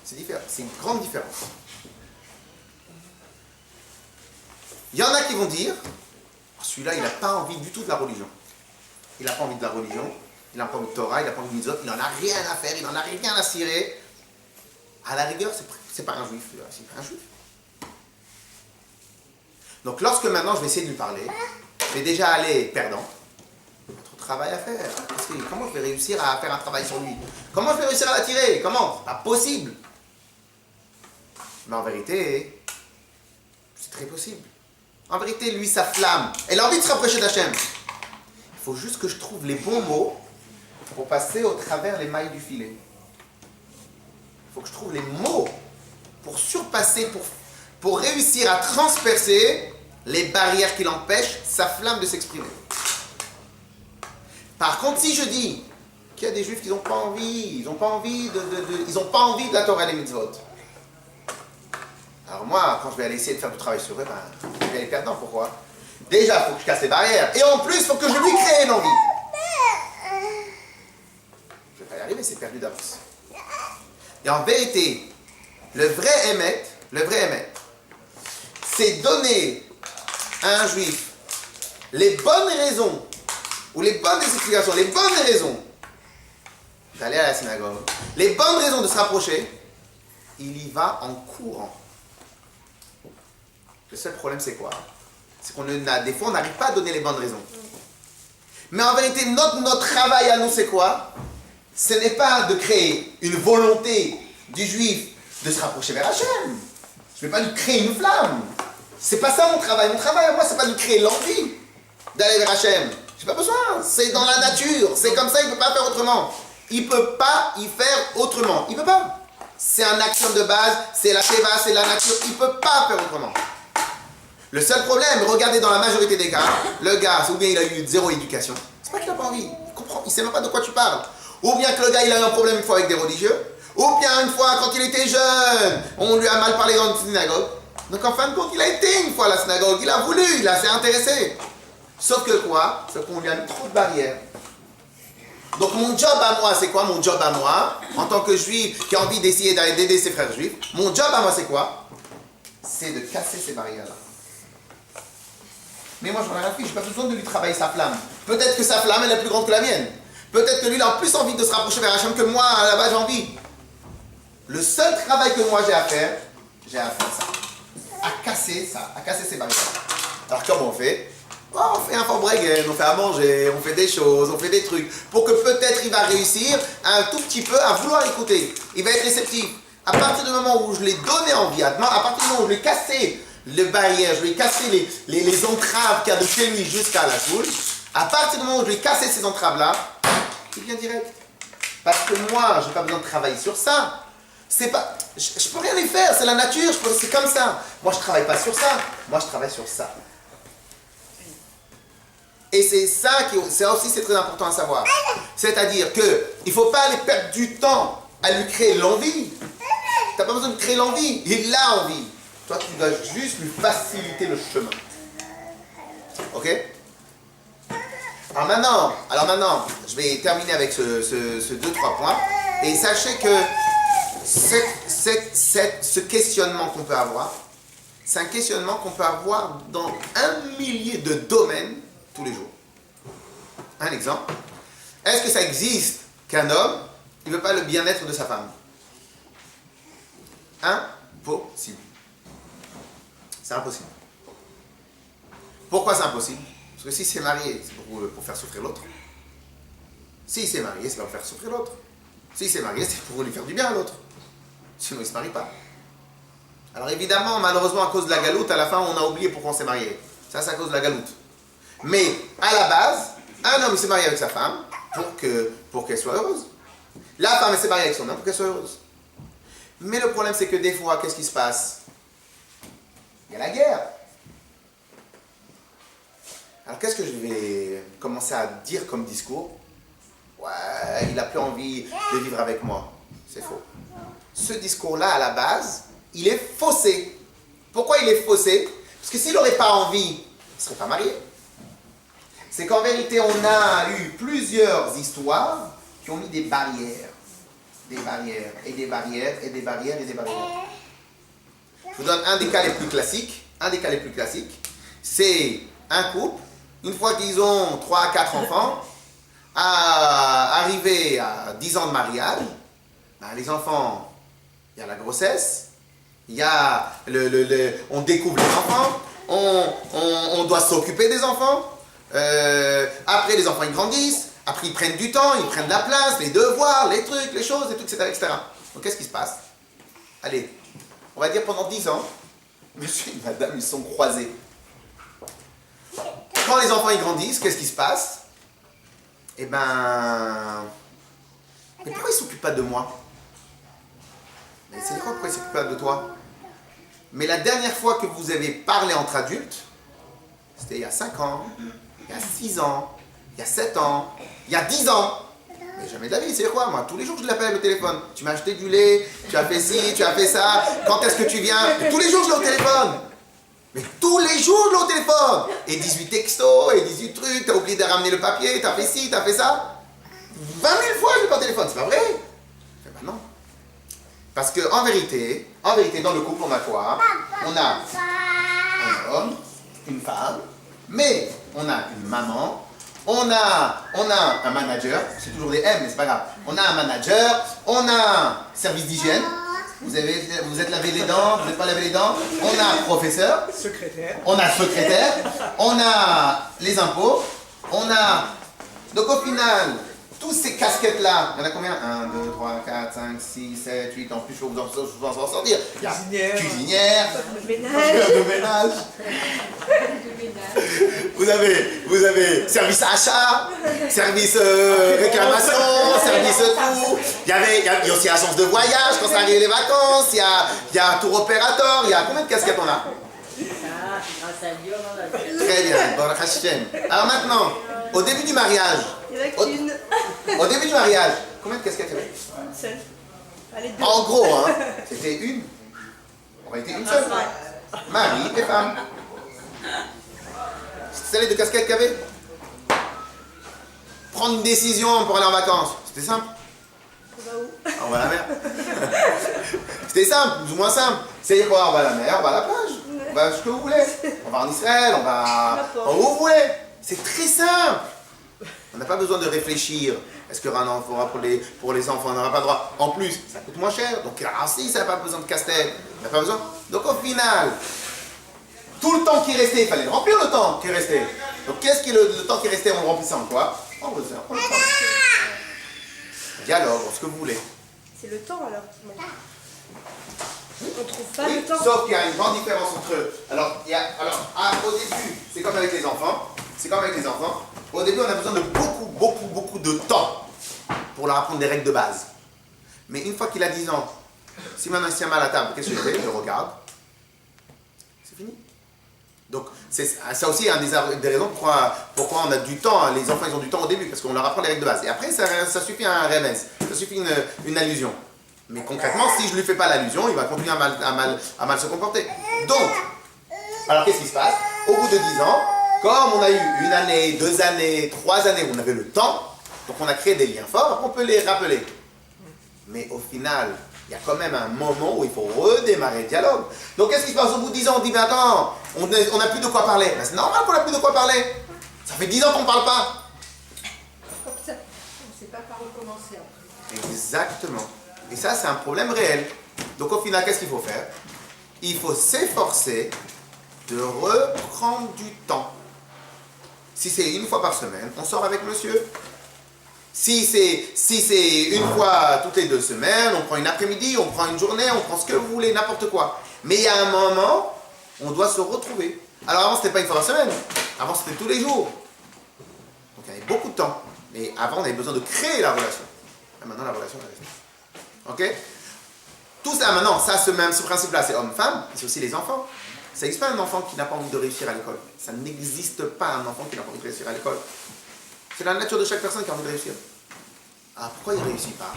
C'est différent, c'est une grande différence. Il y en a qui vont dire, celui-là il n'a pas envie du tout de la religion. Il n'a pas envie de la religion, il n'a pas envie de Torah, il n'a pas envie de mitzvot, il n'en a rien à faire, il n'en a rien à cirer. À la rigueur, c'est pas un juif, c'est pas un juif. Donc lorsque maintenant je vais essayer de lui parler, je vais déjà aller perdant. Notre travail à faire. Comment je vais réussir à faire un travail sur lui? Comment je vais réussir à l'attirer? Comment? C'est pas possible. Mais en vérité, c'est très possible. En vérité, lui, sa flamme, elle a envie de se rapprocher d'Hachem. Il faut juste que je trouve les bons mots pour passer au travers les mailles du filet. Il faut que je trouve les mots pour surpasser, pour réussir à transpercer les barrières qui l'empêchent, sa flamme de s'exprimer. Par contre, si je dis, qu'il y a des juifs qui n'ont pas envie. Ils n'ont pas envie ils ont pas envie de la Torah et des mitzvot. Alors moi, quand je vais aller essayer de faire du travail sur eux, ben, je vais aller perdre. Pourquoi? Déjà, il faut que je casse les barrières. Et en plus, il faut que je lui crée une envie. Je ne vais pas y arriver, c'est perdu d'avance. Et en vérité, le vrai émet, c'est donner à un juif les bonnes raisons, ou les bonnes explications, les bonnes raisons d'aller à la synagogue, les bonnes raisons de se rapprocher, il y va en courant. Le seul problème, c'est quoi? C'est des fois, on n'arrive pas à donner les bonnes raisons. Mais en vérité, notre travail à nous, c'est quoi? Ce n'est pas de créer une volonté du juif de se rapprocher vers Hachem. Je ne vais pas lui créer une flamme. C'est pas ça mon travail. Mon travail à moi, c'est pas de lui créer l'envie d'aller vers Hachem. J'ai pas besoin. C'est dans la nature. C'est comme ça, il ne peut pas faire autrement. Il ne peut pas y faire autrement. Il ne peut pas. C'est un action de base, c'est la Teva, c'est la nature. Il ne peut pas faire autrement. Le seul problème, regardez dans la majorité des cas, le gars, ou bien il a eu zéro éducation. C'est pas qu'il n'a pas envie. Il comprend, il ne sait même pas de quoi tu parles. Ou bien que le gars, il a eu un problème une fois avec des religieux. Ou bien une fois, quand il était jeune, on lui a mal parlé dans une synagogue. Donc en fin de compte, il a été une fois à la synagogue. Il a voulu, il s'est intéressé. Sauf que quoi? Sauf qu'on lui a mis trop de barrières. Donc mon job à moi, c'est quoi? Mon job à moi, en tant que juif qui a envie d'essayer d'aider ses frères juifs, mon job à moi, c'est quoi? C'est de casser ces barrières-là. Mais moi, je n'en ai rien fait, je n'ai pas besoin de lui travailler sa flamme. Peut-être que sa flamme, elle est plus grande que la mienne. Peut-être que lui, il a plus envie de se rapprocher vers Hachem que moi, à la base, j'ai envie. Le seul travail que moi, j'ai à faire ça. À casser ça, à casser ces barrières. Alors, comment on fait? On fait un Farbrengen, on fait à manger, on fait des choses, on fait des trucs. Pour que peut-être il va réussir un tout petit peu à vouloir écouter. Il va être réceptif. À partir du moment où je l'ai donné envie, à partir du moment où je l'ai cassé les barrières, je lui ai cassé les entraves qu'il y a de chez lui jusqu'à la foule, à partir du moment où je lui ai cassé ces entraves-là, il vient direct. Parce que moi, je n'ai pas besoin de travailler sur ça. C'est pas, je ne peux rien y faire, c'est la nature, c'est comme ça. Moi, je ne travaille pas sur ça, moi, je travaille sur ça. Et c'est ça c'est très important à savoir. C'est-à-dire qu'il ne faut pas aller perdre du temps à lui créer l'envie. Tu n'as pas besoin de créer l'envie, il a envie. Toi, tu dois juste lui faciliter le chemin. Ok? Alors maintenant, je vais terminer avec ce 2-3 points. Et sachez que ce questionnement qu'on peut avoir, c'est un questionnement qu'on peut avoir dans 1 millier de domaines tous les jours. Un exemple. Est-ce que ça existe qu'un homme, il ne veut pas le bien-être de sa femme? Impossible. C'est impossible. Pourquoi c'est impossible? Parce que si c'est marié, c'est pour faire souffrir l'autre. Si c'est marié, c'est pour faire souffrir l'autre. Si c'est marié, c'est pour lui faire du bien à l'autre. Sinon, il ne se marie pas. Alors évidemment, malheureusement, à cause de la galoute, à la fin, on a oublié pourquoi on s'est marié. Ça, c'est à cause de la galoute. Mais, à la base, un homme s'est marié avec sa femme pour qu'elle soit heureuse. La femme s'est mariée avec son homme pour qu'elle soit heureuse. Mais le problème, c'est que des fois, qu'est-ce qui se passe? Il y a la guerre. Alors, qu'est-ce que je vais commencer à dire comme discours? Ouais, il n'a plus envie de vivre avec moi. C'est faux. Ce discours-là, à la base, il est faussé. Pourquoi il est faussé? Parce que s'il n'aurait pas envie, il ne serait pas marié. C'est qu'en vérité, on a eu plusieurs histoires qui ont mis des barrières. Des barrières, et des barrières, et des barrières, et des barrières. Je vous donne un des cas les plus classiques. Un des cas les plus classiques, c'est un couple, une fois qu'ils ont 3 à 4 enfants, arrivé à 10 ans de mariage, les enfants, il y a la grossesse, il y a on découvre les enfants, on doit s'occuper des enfants, après les enfants ils grandissent, après ils prennent du temps, ils prennent de la place, les devoirs, les trucs, les choses, et tout, etc., etc. Donc qu'est-ce qui se passe? Allez, on va dire pendant 10 ans, monsieur et madame, ils sont croisés. Quand les enfants ils grandissent, qu'est-ce qui se passe? Eh ben... Mais pourquoi ils ne s'occupent pas de moi? Mais c'est quoi, pourquoi ils ne s'occupent pas de toi? Mais la dernière fois que vous avez parlé entre adultes, c'était il y a 5 ans, il y a 6 ans, il y a 7 ans, il y a 10 ans. Mais jamais de la vie, c'est quoi moi? Tous les jours je l'appelle au téléphone. Tu m'as acheté du lait, tu as fait ci, tu as fait ça. Quand est-ce que tu viens? Et tous les jours je l'ai au téléphone. Mais tous les jours je l'ai au téléphone. Et 18 textos, et 18 trucs, t'as oublié de ramener le papier, t'as fait ci, t'as fait ça. 20 000 fois je l'ai pas au téléphone, c'est pas vrai? Je fais bah non. Parce que en vérité, dans le couple on a quoi? On a un homme, une femme, mais on a une maman. On a un manager, c'est toujours des M, mais c'est pas grave. On a un manager, on a un service d'hygiène. Vous êtes lavé les dents, vous n'êtes pas lavé les dents. On a un professeur. Secrétaire. On a secrétaire. On a les impôts. On a. Donc au final, tous ces casquettes-là, il y en a combien? 1, 2, 3, 4, 5, 6, 7, 8, en plus je vais vous en sortir. Il y a cuisinière, Le ménage. de ménage. Vous avez service achat, service réclamation, service tout. Il y a aussi agence de voyage quand ça arrive les vacances. Il y a tour opérateur. Il y a combien de casquettes on a? Très bien, Baruch Hashem. Alors maintenant, au début du mariage, Il y en a qu'une. au début du mariage, combien de casquettes il y avait? Une seule. Allez, deux. En gros, hein, c'était une. On aurait été une seule. Mari et femme. C'est les deux casquettes qu'il y avait. Prendre une décision pour aller en vacances, c'était simple. On va où? On va à la mer. C'était simple, plus ou moins simple. C'est quoi? On va à la mer, on va à la plage. On va ce que vous voulez. On va en Israël, on va où vous voulez. C'est très simple. On n'a pas besoin de réfléchir. Est-ce qu'il y aura un enfant pour les enfants? On n'aura pas le droit. En plus, ça coûte moins cher. Donc, si ça n'a pas besoin de casse-tête. On n'a pas besoin. Donc, au final, tout le temps qui restait, il fallait le remplir le temps qui restait. Donc, qu'est-ce qui le temps qui restait, on le remplissait en quoi? En faisait un temps. Dialogue, ce que vous voulez. C'est le temps alors qui manque. On trouve pas Oui, le temps. sauf qu'il y a une grande différence entre eux. Alors, au début, c'est comme avec les enfants. Au début, on a besoin de beaucoup de temps pour leur apprendre des règles de base. Mais une fois qu'il a 10 ans, si maintenant il se tient mal à la table, qu'est-ce que je fais? Je le regarde. C'est fini. Donc, ça aussi est une des raisons pourquoi on a du temps. Les enfants, ils ont du temps au début, parce qu'on leur apprend les règles de base. Et après, ça suffit à un remez, ça suffit une allusion. Mais concrètement, si je ne lui fais pas l'allusion, il va continuer à mal se comporter. Donc, alors qu'est-ce qui se passe? Au bout de 10 ans, comme on a eu 1 année, 2 années, 3 années où on avait le temps, donc on a créé des liens forts, on peut les rappeler. Mais au final, il y a quand même un moment où il faut redémarrer le dialogue. Donc qu'est-ce qui se passe au bout de 10 ans? On dit, mais attends, on n'a plus de quoi parler. Ben, c'est normal qu'on n'a plus de quoi parler. Ça fait 10 ans qu'on ne parle pas. Comme ça, on ne sait pas par où commencer après. Exactement. Et ça, c'est un problème réel. Donc au final, qu'est-ce qu'il faut faire? Il faut s'efforcer de reprendre du temps. Si c'est une fois par semaine, on sort avec monsieur. Si c'est une fois toutes les 2 semaines, on prend une après-midi, on prend une journée, on prend ce que vous voulez, n'importe quoi. Mais il y a un moment, on doit se retrouver. Alors avant, c'était pas une fois par semaine. Avant, c'était tous les jours. Donc il y avait beaucoup de temps. Mais avant, on avait besoin de créer la relation. Et maintenant, la relation, elle est faite. Ok? Tout ça, maintenant, ce principe-là, c'est homme-femme, c'est aussi les enfants. Ça n'existe pas un enfant qui n'a pas envie de réussir à l'école. Ça n'existe pas un enfant qui n'a pas envie de réussir à l'école. C'est la nature de chaque personne qui a envie de réussir. Ah, pourquoi il ne réussit pas?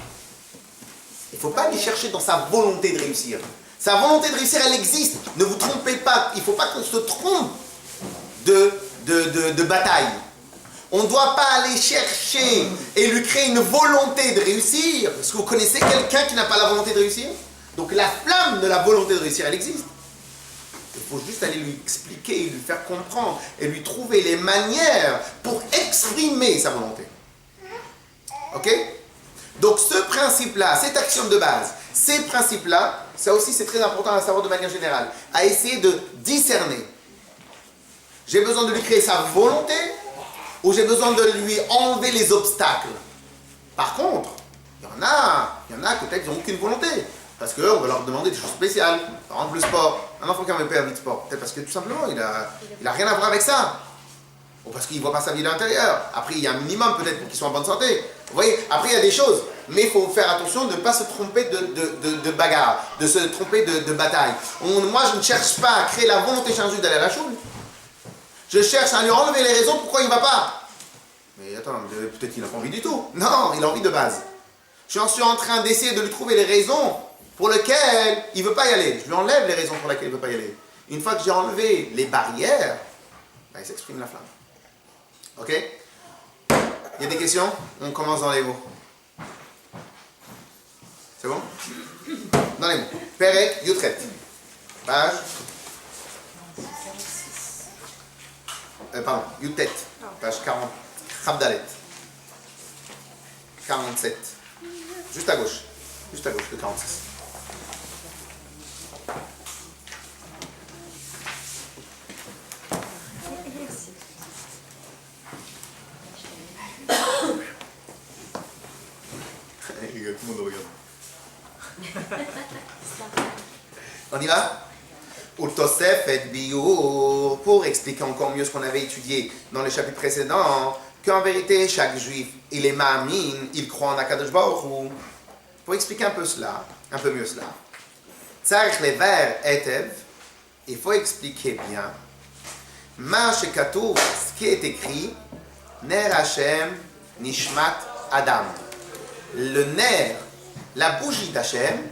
Il ne faut pas aller chercher dans sa volonté de réussir. Sa volonté de réussir, elle existe. Ne vous trompez pas. Il ne faut pas qu'on se trompe de bataille. On ne doit pas aller chercher et lui créer une volonté de réussir. Est-ce que vous connaissez quelqu'un qui n'a pas la volonté de réussir? Donc la flamme de la volonté de réussir, elle existe. Il faut juste aller lui expliquer, lui faire comprendre et lui trouver les manières pour exprimer sa volonté. Ok? Donc ce principe-là, cette action de base, ces principes-là, ça aussi c'est très important à savoir de manière générale, à essayer de discerner. J'ai besoin de lui créer sa volonté ou j'ai besoin de lui enlever les obstacles. Par contre, il y en a peut-être qui n'ont aucune volonté. Parce qu'on va leur demander des choses spéciales. Par exemple, le sport. Un enfant qui n'a même pas envie de sport. Peut-être parce que tout simplement, il a rien à voir avec ça. Ou parce qu'il ne voit pas sa vie de l'intérieur. Après, il y a un minimum peut-être pour qu'il soit en bonne santé. Vous voyez, après, il y a des choses. Mais il faut faire attention de ne pas se tromper de bagarre, de se tromper de bataille. Moi, je ne cherche pas à créer la volonté chez un juif d'aller à la choule. Je cherche à lui enlever les raisons pourquoi il ne va pas. Mais attends, peut-être qu'il n'a pas envie du tout. Non, il a envie de base. Je suis en train d'essayer de lui trouver les raisons pour lesquelles il ne veut pas y aller. Je lui enlève les raisons pour lesquelles il ne veut pas y aller. Une fois que j'ai enlevé les barrières, ben, il s'exprime la flamme. Ok? Il y a des questions? On commence dans les mots. C'est bon? Dans les mots. Perek, Yutret. Page. Pardon, Yutet. Page 40. Chabdalet. 47. Juste à gauche. Juste à gauche de 46. Tout le monde regarde. On y va? Utosefet biur, pour expliquer encore mieux ce qu'on avait étudié dans le chapitre précédent, qu'en vérité, chaque juif, il est ma'amin, il croit en Akadosh Baruch Hu. Pour expliquer un peu cela, un peu mieux cela, Tzarich lever etev, il faut expliquer bien, ma shekatuv, ce qui est écrit, ner Hashem nishmat Adam. Le ner, la bougie d'Hachem,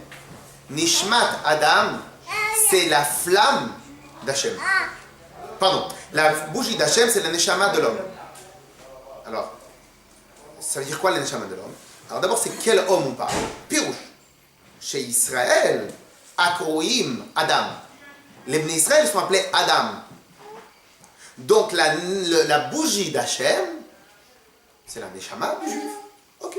nishmat Adam, c'est la flamme d'Hachem. Pardon, la bougie d'Hachem, c'est le neshama de l'homme. Alors, ça veut dire quoi le neshama de l'homme? Alors d'abord, c'est quel homme on parle? Pirouche. Chez Israël, Akroïm, Adam. Les Bnei Israël sont appelés Adam. Donc la bougie d'Hachem, c'est la neshama du juif. Ok.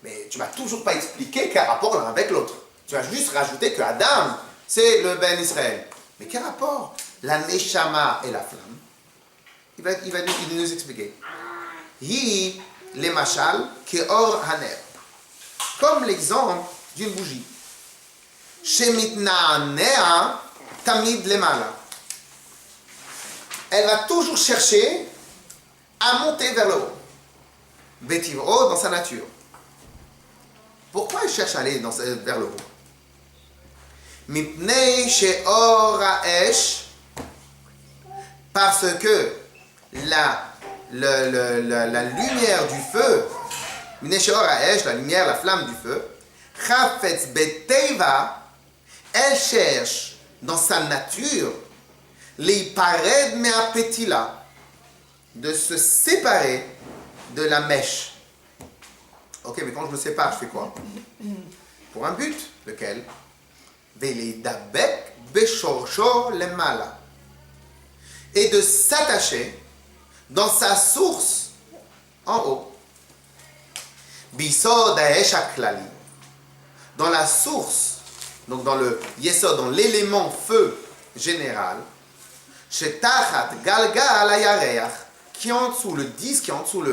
Mais tu m'as toujours pas expliqué quel rapport l'un avec l'autre. Tu as juste rajouté que Adam, c'est le Ben Israël. Mais quel rapport? La neshama et la flamme. Il va nous expliquer. Hi le mashal keor haner. Comme l'exemple d'une bougie. Shemitna'anea tamid lemala. Elle va toujours chercher à monter vers le haut. Betivro, dans sa nature. Pourquoi elle cherche à aller vers le haut? Mipnei she'or ha'esh, parce que la lumière du feu, mipnei she'or ha'esh, la lumière, la flamme du feu, chafetz beteva, elle cherche dans sa nature, leipared me'apetila, de se séparer de la mèche. Ok, mais quand je me sépare, je fais quoi? Pour un but, lequel? Veledabek beshorcho lemala. Et de s'attacher dans sa source en haut. Bisod ha'esh ha'klali. Dans la source, donc dans le yesod, dans l'élément feu général, shetachat galgal hayareach, qui est en dessous le disque, qui est en dessous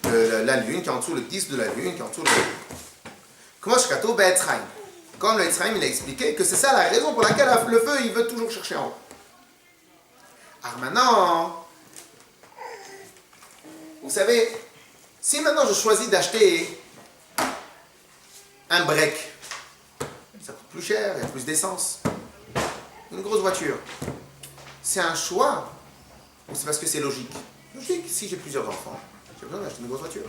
la lune, qui est en dessous le disque de la lune, qui est en dessous le... Comme le Etzraïm, il a expliqué que c'est ça la raison pour laquelle le feu, il veut toujours chercher en haut. Alors maintenant, vous savez, si maintenant je choisis d'acheter un break, ça coûte plus cher, il y a plus d'essence, une grosse voiture, c'est un choix ou c'est parce que c'est logique? Logique, si j'ai plusieurs enfants, j'ai besoin d'acheter une grosse voiture.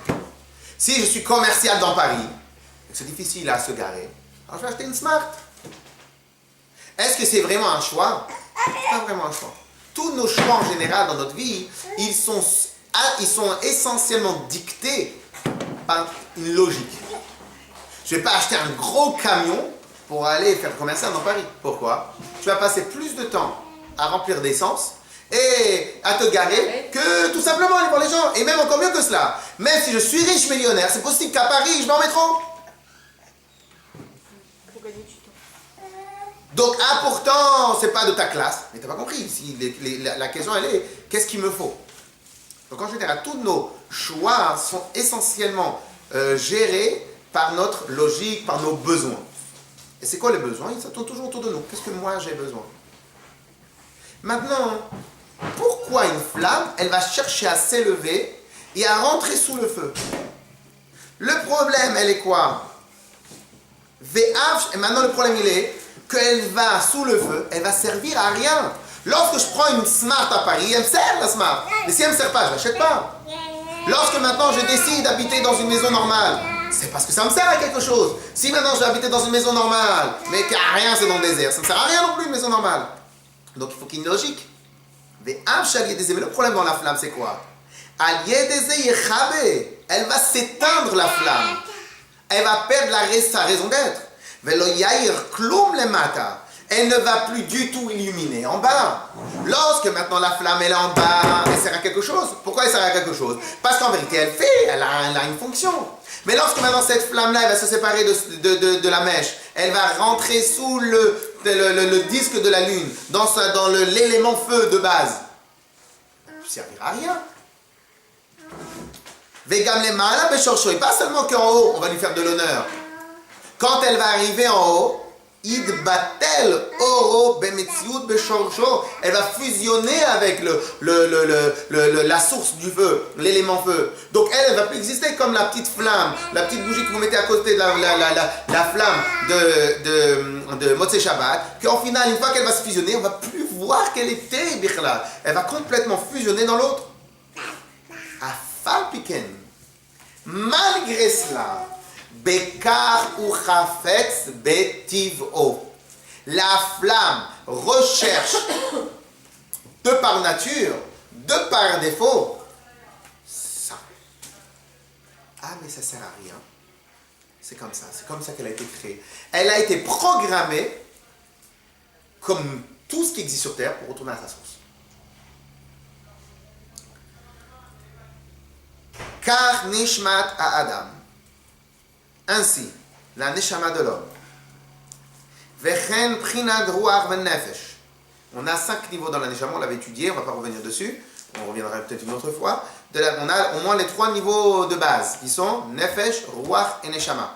Si je suis commercial dans Paris, c'est difficile à se garer, alors je vais acheter une Smart. Est-ce que c'est vraiment un choix? C'est pas vraiment un choix. Tous nos choix en général dans notre vie, ils sont essentiellement dictés par une logique. Je ne vais pas acheter un gros camion pour aller faire le commercial dans Paris. Pourquoi? Tu vas passer plus de temps à remplir d'essence et à te garer que tout simplement aller voir les gens. Et même encore mieux que cela, même si je suis riche millionnaire, c'est possible qu'à Paris, je vais en métro. Donc, pourtant, c'est pas de ta classe. Mais tu n'as pas compris. La question, elle est, qu'est-ce qu'il me faut? Donc, en général, tous nos choix sont essentiellement gérés par notre logique, par nos besoins. Et c'est quoi les besoins? Ils sont toujours autour de nous. Qu'est-ce que moi, j'ai besoin? Maintenant, pourquoi une flamme, elle va chercher à s'élever et à rentrer sous le feu? Le problème, elle est quoi? Et maintenant, le problème, il est qu'elle va sous le feu, elle va servir à rien. Lorsque je prends une Smart à Paris, elle me sert la Smart. Mais si elle ne me sert pas, je ne l'achète pas. Lorsque maintenant je décide d'habiter dans une maison normale, c'est parce que ça me sert à quelque chose. Si maintenant je vais habiter dans une maison normale, mais qu'il n'y a rien, c'est dans le désert, ça ne sert à rien non plus une maison normale. Donc il faut qu'il y ait une logique. Mais le problème dans la flamme, c'est quoi? Elle va s'éteindre la flamme. Elle va perdre sa raison d'être. Elle ne va plus du tout illuminer en bas. Lorsque maintenant la flamme elle est en bas, elle sert à quelque chose. Pourquoi elle sert à quelque chose? Parce qu'en vérité elle a une fonction. Mais lorsque maintenant cette flamme-là elle va se séparer de la mèche, elle va rentrer sous le disque de la lune, dans l'élément feu de base, ça ne servira à rien. Vegam les malas beshorcho, et pas seulement qu'en haut on va lui faire de l'honneur. Quand elle va arriver en haut, id batel oro bemetziut beshorcho, elle va fusionner avec la source du feu, l'élément feu. Donc elle va plus exister comme la petite flamme, la petite bougie que vous mettez à côté de la flamme de Motzei Shabbat, qu'en final, une fois qu'elle va se fusionner, on ne va plus voir qu'elle était Bichlal. Elle va complètement fusionner dans l'autre. Afal piken, malgré cela, Bekar ou Chafetz betiv'o, la flamme recherche de par nature, de par défaut, ça. Ah mais ça sert à rien. C'est comme ça qu'elle a été créée. Elle a été programmée comme tout ce qui existe sur Terre pour retourner à sa source. Car nishmat à Adam. Ainsi, la neshama de l'homme. Vechen prinad ruach ven nefesh. On a 5 niveaux dans la neshama, on l'avait étudié, on ne va pas revenir dessus. On reviendra peut-être une autre fois. On a au moins les 3 niveaux de base, qui sont nefesh, ruach et neshama.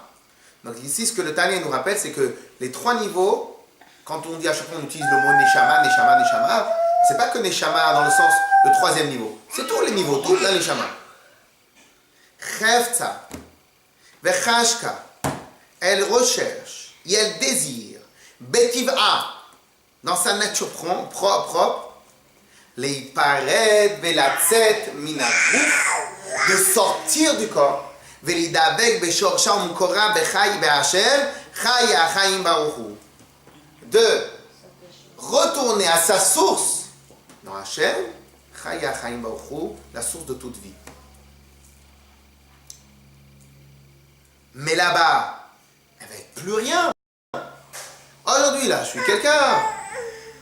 Donc ici, ce que le Tanya nous rappelle, c'est que les 3 niveaux, quand on dit à chaque fois on utilise le mot neshama, neshama, neshama, c'est pas que neshama dans le sens le 3e niveau. C'est tous les niveaux, toute la neshama. Chefza, vechashka, elle recherche et elle désire, betiv'a, dans sa nature propre, les paredes, velatzet, minaguf, de sortir du corps, velidavek, beshorcha, mukora, bechai, be'asher, chaya, chaim, baruchu, de retourner à sa source, dans Hachem, chaya, chaim, baruchu, la source de toute vie. Mais là-bas, elle va être plus rien. Aujourd'hui, là, je suis quelqu'un.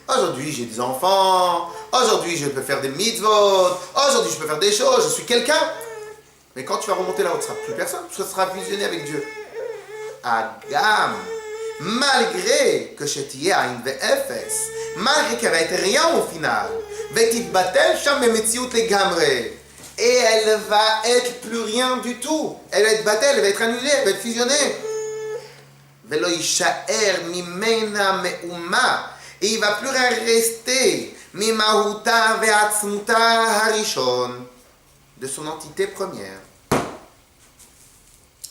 Aujourd'hui, j'ai des enfants. Aujourd'hui, je peux faire des mitzvot. Aujourd'hui, je peux faire des choses. Je suis quelqu'un. Mais quand tu vas remonter là-haut, tu ne seras plus personne. Tu seras fusionné avec Dieu. Agam, malgré que Shetie Ain ve'efes, malgré qu'elle va être rien au final, ve'titbatel sham bemetziut legamre. Et elle va être plus rien du tout. Elle va être battelle, elle va être annulée, elle va être fusionnée. Velo yisha'er mimena me'uma. Et il ne va plus rien rester. Mimahuta ve'atzmuta harishon. De son entité première.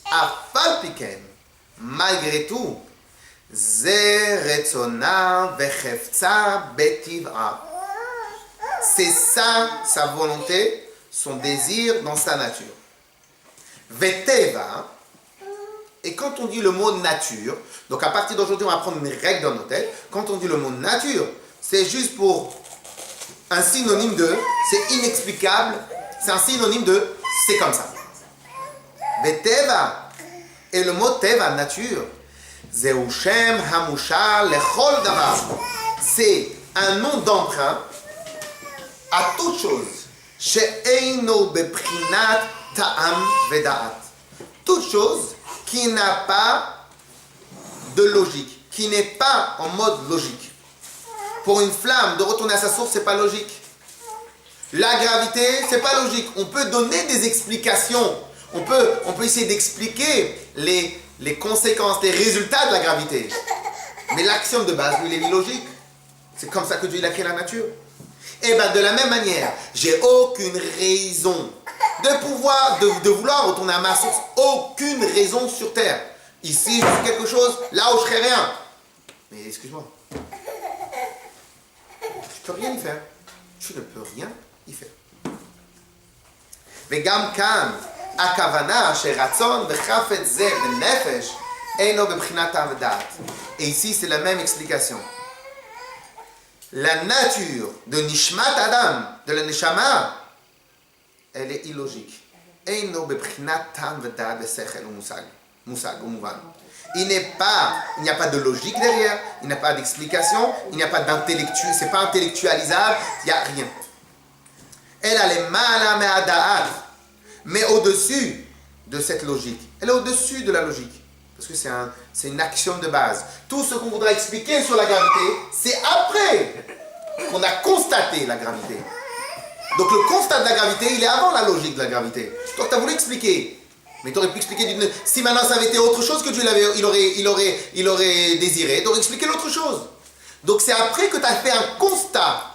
Afal piken. Malgré tout. Ze retzona vechefza betiv'a. C'est ça, sa volonté, son désir dans sa nature. Veteva, et quand on dit le mot nature, donc à partir d'aujourd'hui on va prendre une règle dans nos têtes, quand on dit le mot nature, c'est juste pour un synonyme de, c'est inexplicable, c'est un synonyme de, c'est comme ça. Veteva, et le mot teva, nature, Zeu Shem Hamusha Lechol Davar, c'est un nom d'emprunt à toute chose. She'eino beprinat ta'am veda'at. Toute chose qui n'a pas de logique, qui n'est pas en mode logique. Pour une flamme, de retourner à sa source, c'est pas logique. La gravité, c'est pas logique. On peut donner des explications. On peut essayer d'expliquer les conséquences, les résultats de la gravité. Mais l'axiome de base, lui, il est logique. C'est comme ça que Dieu a créé la nature. Et bien de la même manière, j'ai aucune raison de vouloir retourner à ma source. Aucune raison sur terre. Ici, je fais quelque chose, là où je ferai rien. Mais excuse-moi. Je ne peux rien y faire. Je ne peux rien y faire. וגם כאן, הכוונה שרצון וחפץ זה בנפש, אינו בבחינת טעם ודעת. Et ici, c'est la même explication. La nature de Nishmat Adam, de la Neshama, elle est illogique. Eino bebchinat tam v'dad v'sechel ou musag ou mouvan. Il n'y a pas de logique derrière, il n'y a pas d'explication, il n'y a pas d'intellectuel, c'est pas intellectualisable, il n'y a rien. Elle a les mala me'ada'at, mais au-dessus de cette logique. Elle est au-dessus de la logique. Parce que c'est une action de base. Tout ce qu'on voudra expliquer sur la gravité, c'est après qu'on a constaté la gravité. Donc le constat de la gravité, il est avant la logique de la gravité. Toi, tu as voulu expliquer. Mais tu aurais pu expliquer d'une... Si maintenant ça avait été autre chose que Dieu il aurait désiré, tu aurais expliqué l'autre chose. Donc c'est après que tu as fait un constat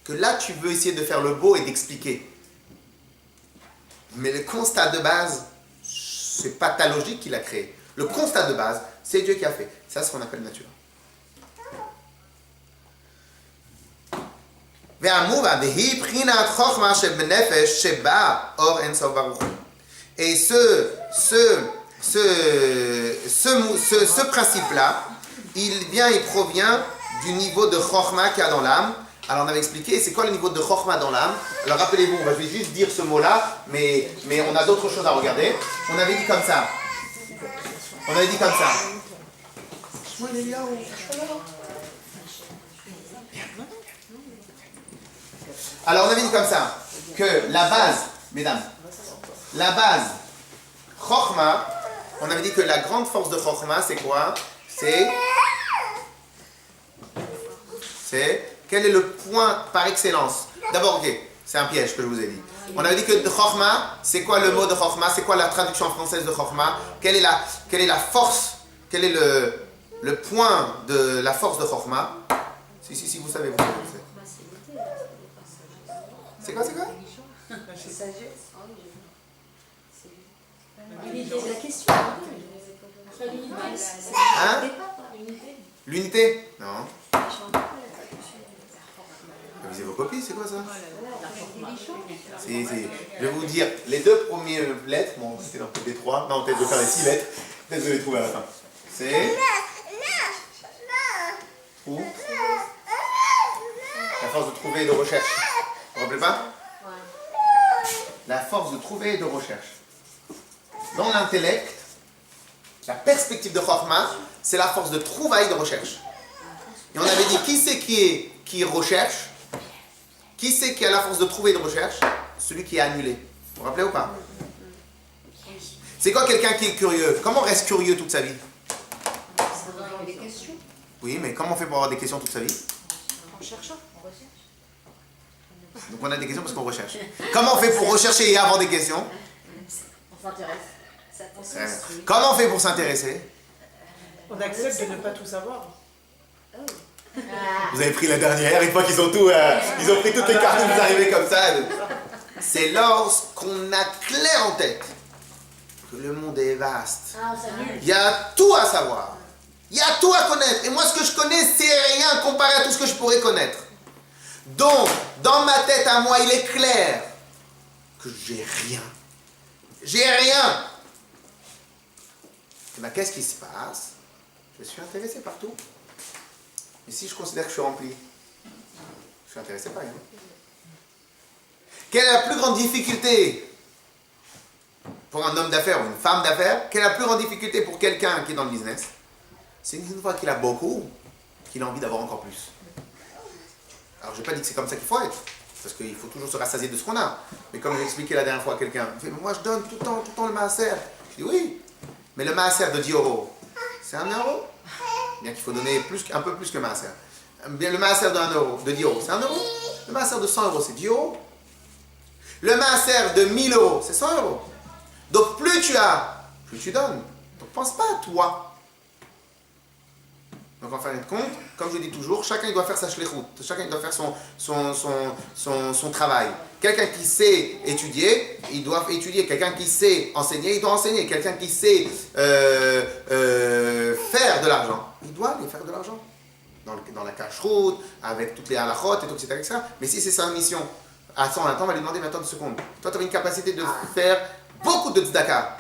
que là tu veux essayer de faire le beau et d'expliquer. Mais le constat de base, c'est pas ta logique qui l'a créé. Le constat de base, c'est Dieu qui a fait. Ça, c'est ce qu'on appelle nature. Et ce principe-là, il provient du niveau de Chokhmah qu'il y a dans l'âme. Alors on avait expliqué, c'est quoi le niveau de Chokhmah dans l'âme? Alors rappelez-vous, je vais juste dire ce mot-là, mais on a d'autres choses à regarder. On avait dit comme ça. Alors on avait dit comme ça, que la base, mesdames, Chokhmah, on avait dit que la grande force de Chokhmah, c'est quoi? C'est quel est le point par excellence? D'abord, ok, c'est un piège que je vous ai dit. On avait dit que Chokhmah, c'est quoi le mot de Chokhmah? C'est quoi la traduction française de Chokhmah? Quelle est la force? Quel est le point de la force de Chokhmah? Si, vous savez. C'est quoi? La question. Hein? L'unité? Non. Visez vos copies, c'est quoi ça? Si. Je vais vous dire, les deux premières lettres, bon, c'était dans les trois, non, peut-être de faire les 6 lettres, peut-être de les trouver à la fin. C'est... Où? La force de trouver et de recherche. Vous vous rappelez pas? La force de trouver et de recherche. Dans l'intellect, la perspective de Chokhmah, c'est la force de trouvaille et de recherche. Et on avait dit, qui c'est qui recherche? Qui c'est qui a la force de trouver et de recherche? Celui qui est annulé. Vous vous rappelez ou pas? C'est quoi quelqu'un qui est curieux? Comment on reste curieux toute sa vie? Des questions. Oui, mais comment on fait pour avoir des questions toute sa vie? En cherchant. Donc on a des questions parce qu'on recherche. Comment on fait pour rechercher et avoir des questions? On s'intéresse. Comment on fait pour s'intéresser? On accepte de ne pas tout savoir. Vous avez pris la dernière, une fois qu'ils ont tout, ils ont pris toutes les cartes, vous arrivez comme ça. C'est lorsqu'on a clair en tête que le monde est vaste. Il y a tout à savoir. Il y a tout à connaître. Et moi, ce que je connais, c'est rien comparé à tout ce que je pourrais connaître. Donc, dans ma tête à moi, il est clair que j'ai rien. J'ai rien. Et bien, qu'est-ce qui se passe? Je suis intéressé par tout. Et si je considère que je suis rempli, je suis intéressé par rien. Quelle est la plus grande difficulté pour un homme d'affaires ou une femme d'affaires? Quelle est la plus grande difficulté pour quelqu'un qui est dans le business? C'est une fois qu'il a beaucoup, qu'il a envie d'avoir encore plus. Alors je n'ai pas dit que c'est comme ça qu'il faut être, parce qu'il faut toujours se rassasier de ce qu'on a. Mais comme j'ai expliqué la dernière fois à quelqu'un, il fait, mais moi je donne tout le temps le maaser. Je dis oui, mais le maaser de 10 €, c'est 1 €. Bien qu'il faut donner un peu plus que le maaser. Bien, le maaser de 1 €, de 10 €, c'est 1 €. Le maaser de 100 €, c'est 10 €. Le maaser de 1000 €, c'est 100 €. Donc plus tu as, plus tu donnes. Donc pense pas à toi. Donc en fin de compte, comme je dis toujours, chacun il doit faire sa shlichut, chacun il doit faire son travail. Quelqu'un qui sait étudier, il doit étudier. Quelqu'un qui sait enseigner, il doit enseigner. Quelqu'un qui sait faire de l'argent, il doit aller faire de l'argent. Dans la cache-route, avec toutes les halachot et tout, etc., etc. Mais si c'est sa mission, attends, on va lui demander, mais attends une seconde. Toi, tu avais une capacité de faire beaucoup de tzedaka.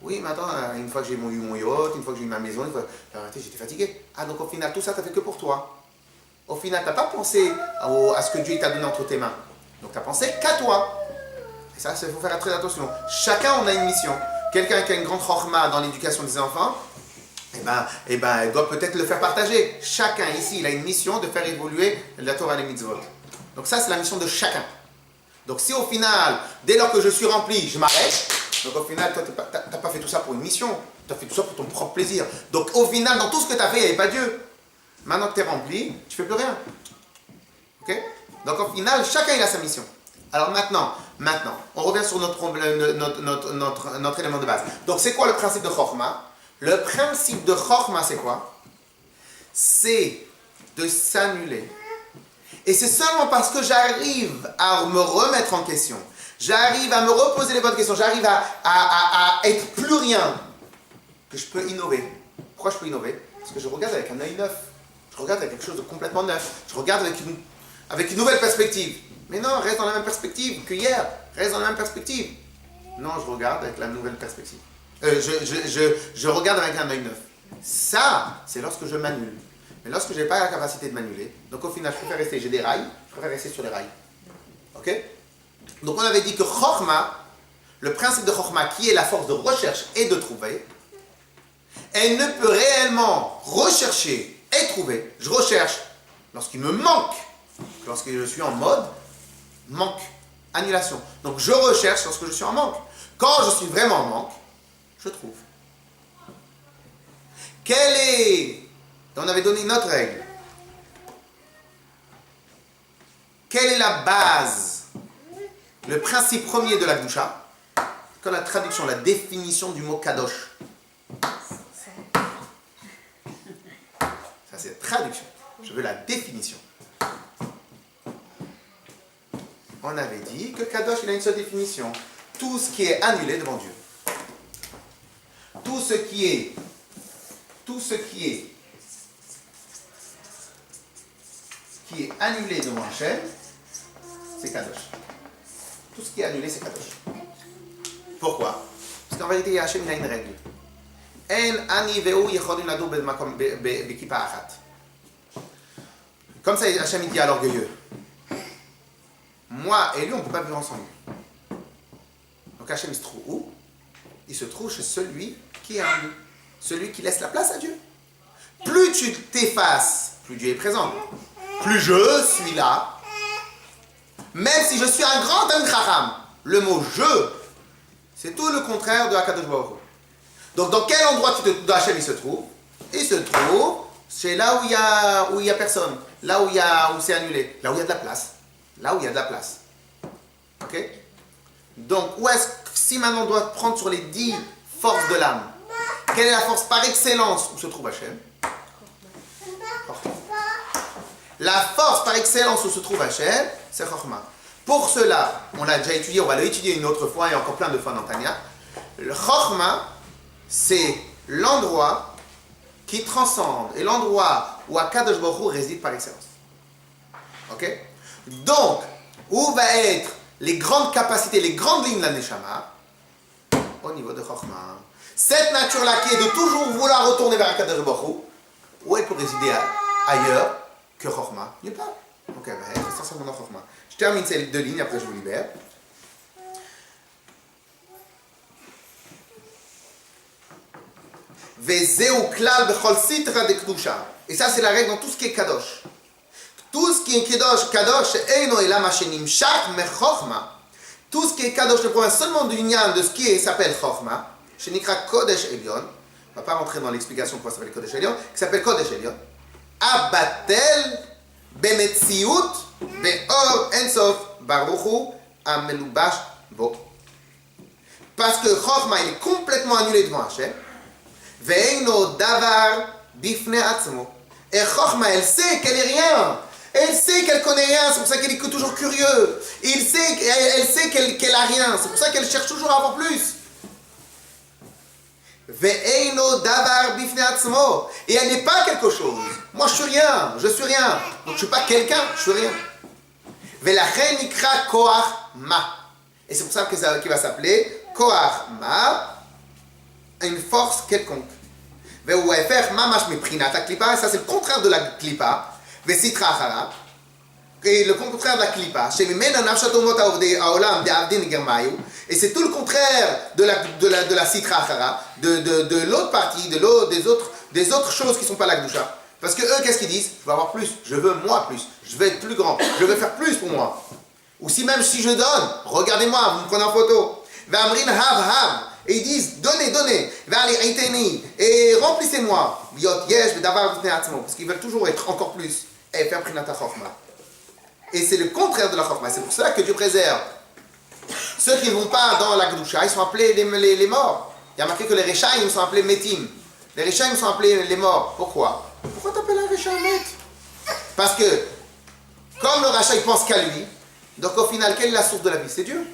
Oui, mais attends, une fois que j'ai eu mon yacht, une fois que j'ai eu ma maison, arrêtez, j'étais fatigué. Ah, donc au final, tout ça, tu n'as fait que pour toi. Au final, tu n'as pas pensé à ce que Dieu t'a donné entre tes mains. Donc, tu as pensé qu'à toi. Et ça, il faut faire très attention. Chacun, on a une mission. Quelqu'un qui a une grande chorma dans l'éducation des enfants, il doit peut-être le faire partager. Chacun ici, il a une mission de faire évoluer la Torah et les mitzvot. Donc ça, c'est la mission de chacun. Donc si au final, dès lors que je suis rempli, je m'arrête, donc au final, toi, tu n'as pas fait tout ça pour une mission, tu as fait tout ça pour ton propre plaisir. Donc au final, dans tout ce que tu as fait, il n'y avait pas Dieu. Maintenant que tu es rempli, tu ne fais plus rien. Ok? Donc au final, chacun il a sa mission. Alors maintenant, on revient sur notre élément de base. Donc c'est quoi le principe de Chokhmah? Le principe de Chokhmah, c'est quoi? C'est de s'annuler. Et c'est seulement parce que j'arrive à me remettre en question, j'arrive à me reposer les bonnes questions, j'arrive à être plus rien, que je peux innover. Pourquoi je peux innover? Parce que je regarde avec un œil neuf. Je regarde avec quelque chose de complètement neuf. Je regarde avec une nouvelle perspective. Mais non, reste dans la même perspective que hier. Reste dans la même perspective. Non, je regarde avec la nouvelle perspective. Je regarde avec un œil neuf. Ça, c'est lorsque je m'annule. Mais lorsque je n'ai pas la capacité de m'annuler, donc au final, je préfère rester, j'ai des rails, je préfère rester sur les rails. Ok? Donc on avait dit que Chokhmah, le principe de Chokhmah, qui est la force de recherche et de trouver, elle ne peut réellement rechercher et trouver. Je recherche lorsqu'il me manque, lorsque je suis en mode manque, annulation. Donc je recherche lorsque je suis en manque. Quand je suis vraiment en manque, je trouve. On avait donné une autre règle. Quelle est la base, le principe premier de la Gdusha? Quand la traduction, la définition du mot Kadosh. Ça, c'est la traduction. Je veux la définition. On avait dit que Kadosh, il a une seule définition. Tout ce qui est annulé devant Dieu. Tout ce qui est annulé devant Hachem, c'est Kadosh. Tout ce qui est annulé, c'est Kadosh. Pourquoi? Parce qu'en réalité, Hachem, il a une règle. Comme ça, Hachem, il dit à l'orgueilleux, moi et lui, on ne peut pas vivre ensemble. Donc Hachem, il se trouve où? Il se trouve chez celui qui est humble, celui qui laisse la place à Dieu. Plus tu t'effaces, plus Dieu est présent. Plus je suis là, même si je suis un grand Chacham, le mot « je », c'est tout le contraire de Akadosh Baruch Hu. Donc dans quel endroit Hachem il se trouve? Il se trouve c'est là où il y a personne, là où c'est annulé, là où il y a de la place. Là où il y a de la place. Ok? Donc, si maintenant on doit prendre sur les 10 forces de l'âme, quelle est la force par excellence où se trouve Hachem? La force par excellence où se trouve Hachem, c'est Chokhmah. Pour cela, on l'a déjà étudié, on va l'étudier une autre fois et encore plein de fois dans Tanya. Le Chokhmah, c'est l'endroit qui transcende et l'endroit où Akadosh Baruch Hu réside par excellence. Ok? Donc, où va être les grandes capacités, les grandes lignes de la Neshama? Au niveau de Chokhmah. Cette nature-là qui est de toujours vouloir retourner vers Akadosh Baruch Hu, où elle peut résider ailleurs que Chokhmah? Nulle part. Donc elle va être essentiellement dans Chokhmah. Je termine ces 2 lignes, après je vous libère. Vezeu klal bechol sitra de kedusha. Et ça c'est la règle dans tout ce qui est kadosh. Tout ce qui est kadosh, eino elam shenimshach mechokhma. Tout ce qui est kadosh ne provient seulement du nyan de ce qui s'appelle chokhma, shenikra kodesh elyon. On ne va pas rentrer dans l'explication pourquoi ça s'appelle kodesh elyon, qui s'appelle kodesh elyon. Abatel bemetziut beor ensof baruchu amelubash bo. Parce que chokhma il est complètement annulé devant Hachem. Veino davar bifne atzmo. Et chokhma elle sait qu'elle est rien. Elle sait qu'elle connaît rien, c'est pour ça qu'elle est toujours curieuse. Elle sait qu'elle a rien, c'est pour ça qu'elle cherche toujours à avoir plus. Ve'eino davar bifne atzmo. Et elle n'est pas quelque chose. Moi je suis rien. Donc je ne suis pas quelqu'un, je suis rien. Velachen ikra koach ma. Et c'est pour ça qu'il va s'appeler koach ma, une force quelconque. Ve'uefer mamash miprinat klipa, et ça c'est le contraire de la klipa. Vesitra achara. Et le contraire de la klipa, et c'est tout le contraire de la sitra achara, de l'autre partie, des autres choses qui ne sont pas la gdusha. Parce que eux, qu'est-ce qu'ils disent? Je veux avoir plus, je veux moi plus, je veux être plus grand, je veux faire plus pour moi. Ou si même si je donne, regardez-moi, vous me prenez en photo. Et ils disent, donnez, et remplissez-moi. Parce qu'ils veulent toujours être encore plus, et faire prinata chokma. Et c'est le contraire de la chokma. C'est pour ça que Dieu préserve. Ceux qui ne vont pas dans la Gdusha, ils sont appelés les morts. Il y a marqué que les Rechaim sont appelés Metim. Les Rechaim sont appelés les morts. Pourquoi? Pourquoi t'appelles un Rechaim Met? Parce que, comme le Racha il pense qu'à lui, donc au final, quelle est la source de la vie? C'est Dieu.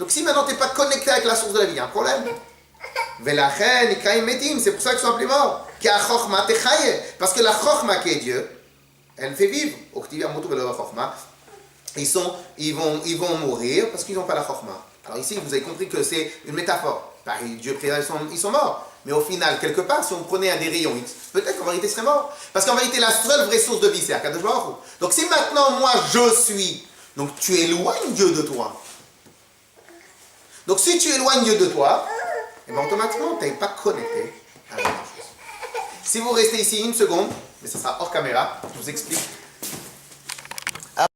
Donc si maintenant tu n'es pas connecté avec la source de la vie, il y a un problème. Velachen, Ikaim Metim, c'est pour ça qu'ils sont appelés morts. Parce que la chokma qui est Dieu, elle fait vivre. Ils vont mourir parce qu'ils n'ont pas la chokma. Alors ici, vous avez compris que c'est une métaphore. Dieu préserve, ils sont morts. Mais au final, quelque part, si on prenait des rayons X, peut-être qu'en vérité, ils seraient morts. Parce qu'en vérité, la seule vraie source de vie, c'est Akadosh Baruch Hu. Donc si maintenant, moi, je suis, donc tu éloignes Dieu de toi. Donc si tu éloignes Dieu de toi, et bien automatiquement, tu n'es pas connecté à la même chose. Si vous restez ici une seconde, mais ça sera hors caméra, je vous explique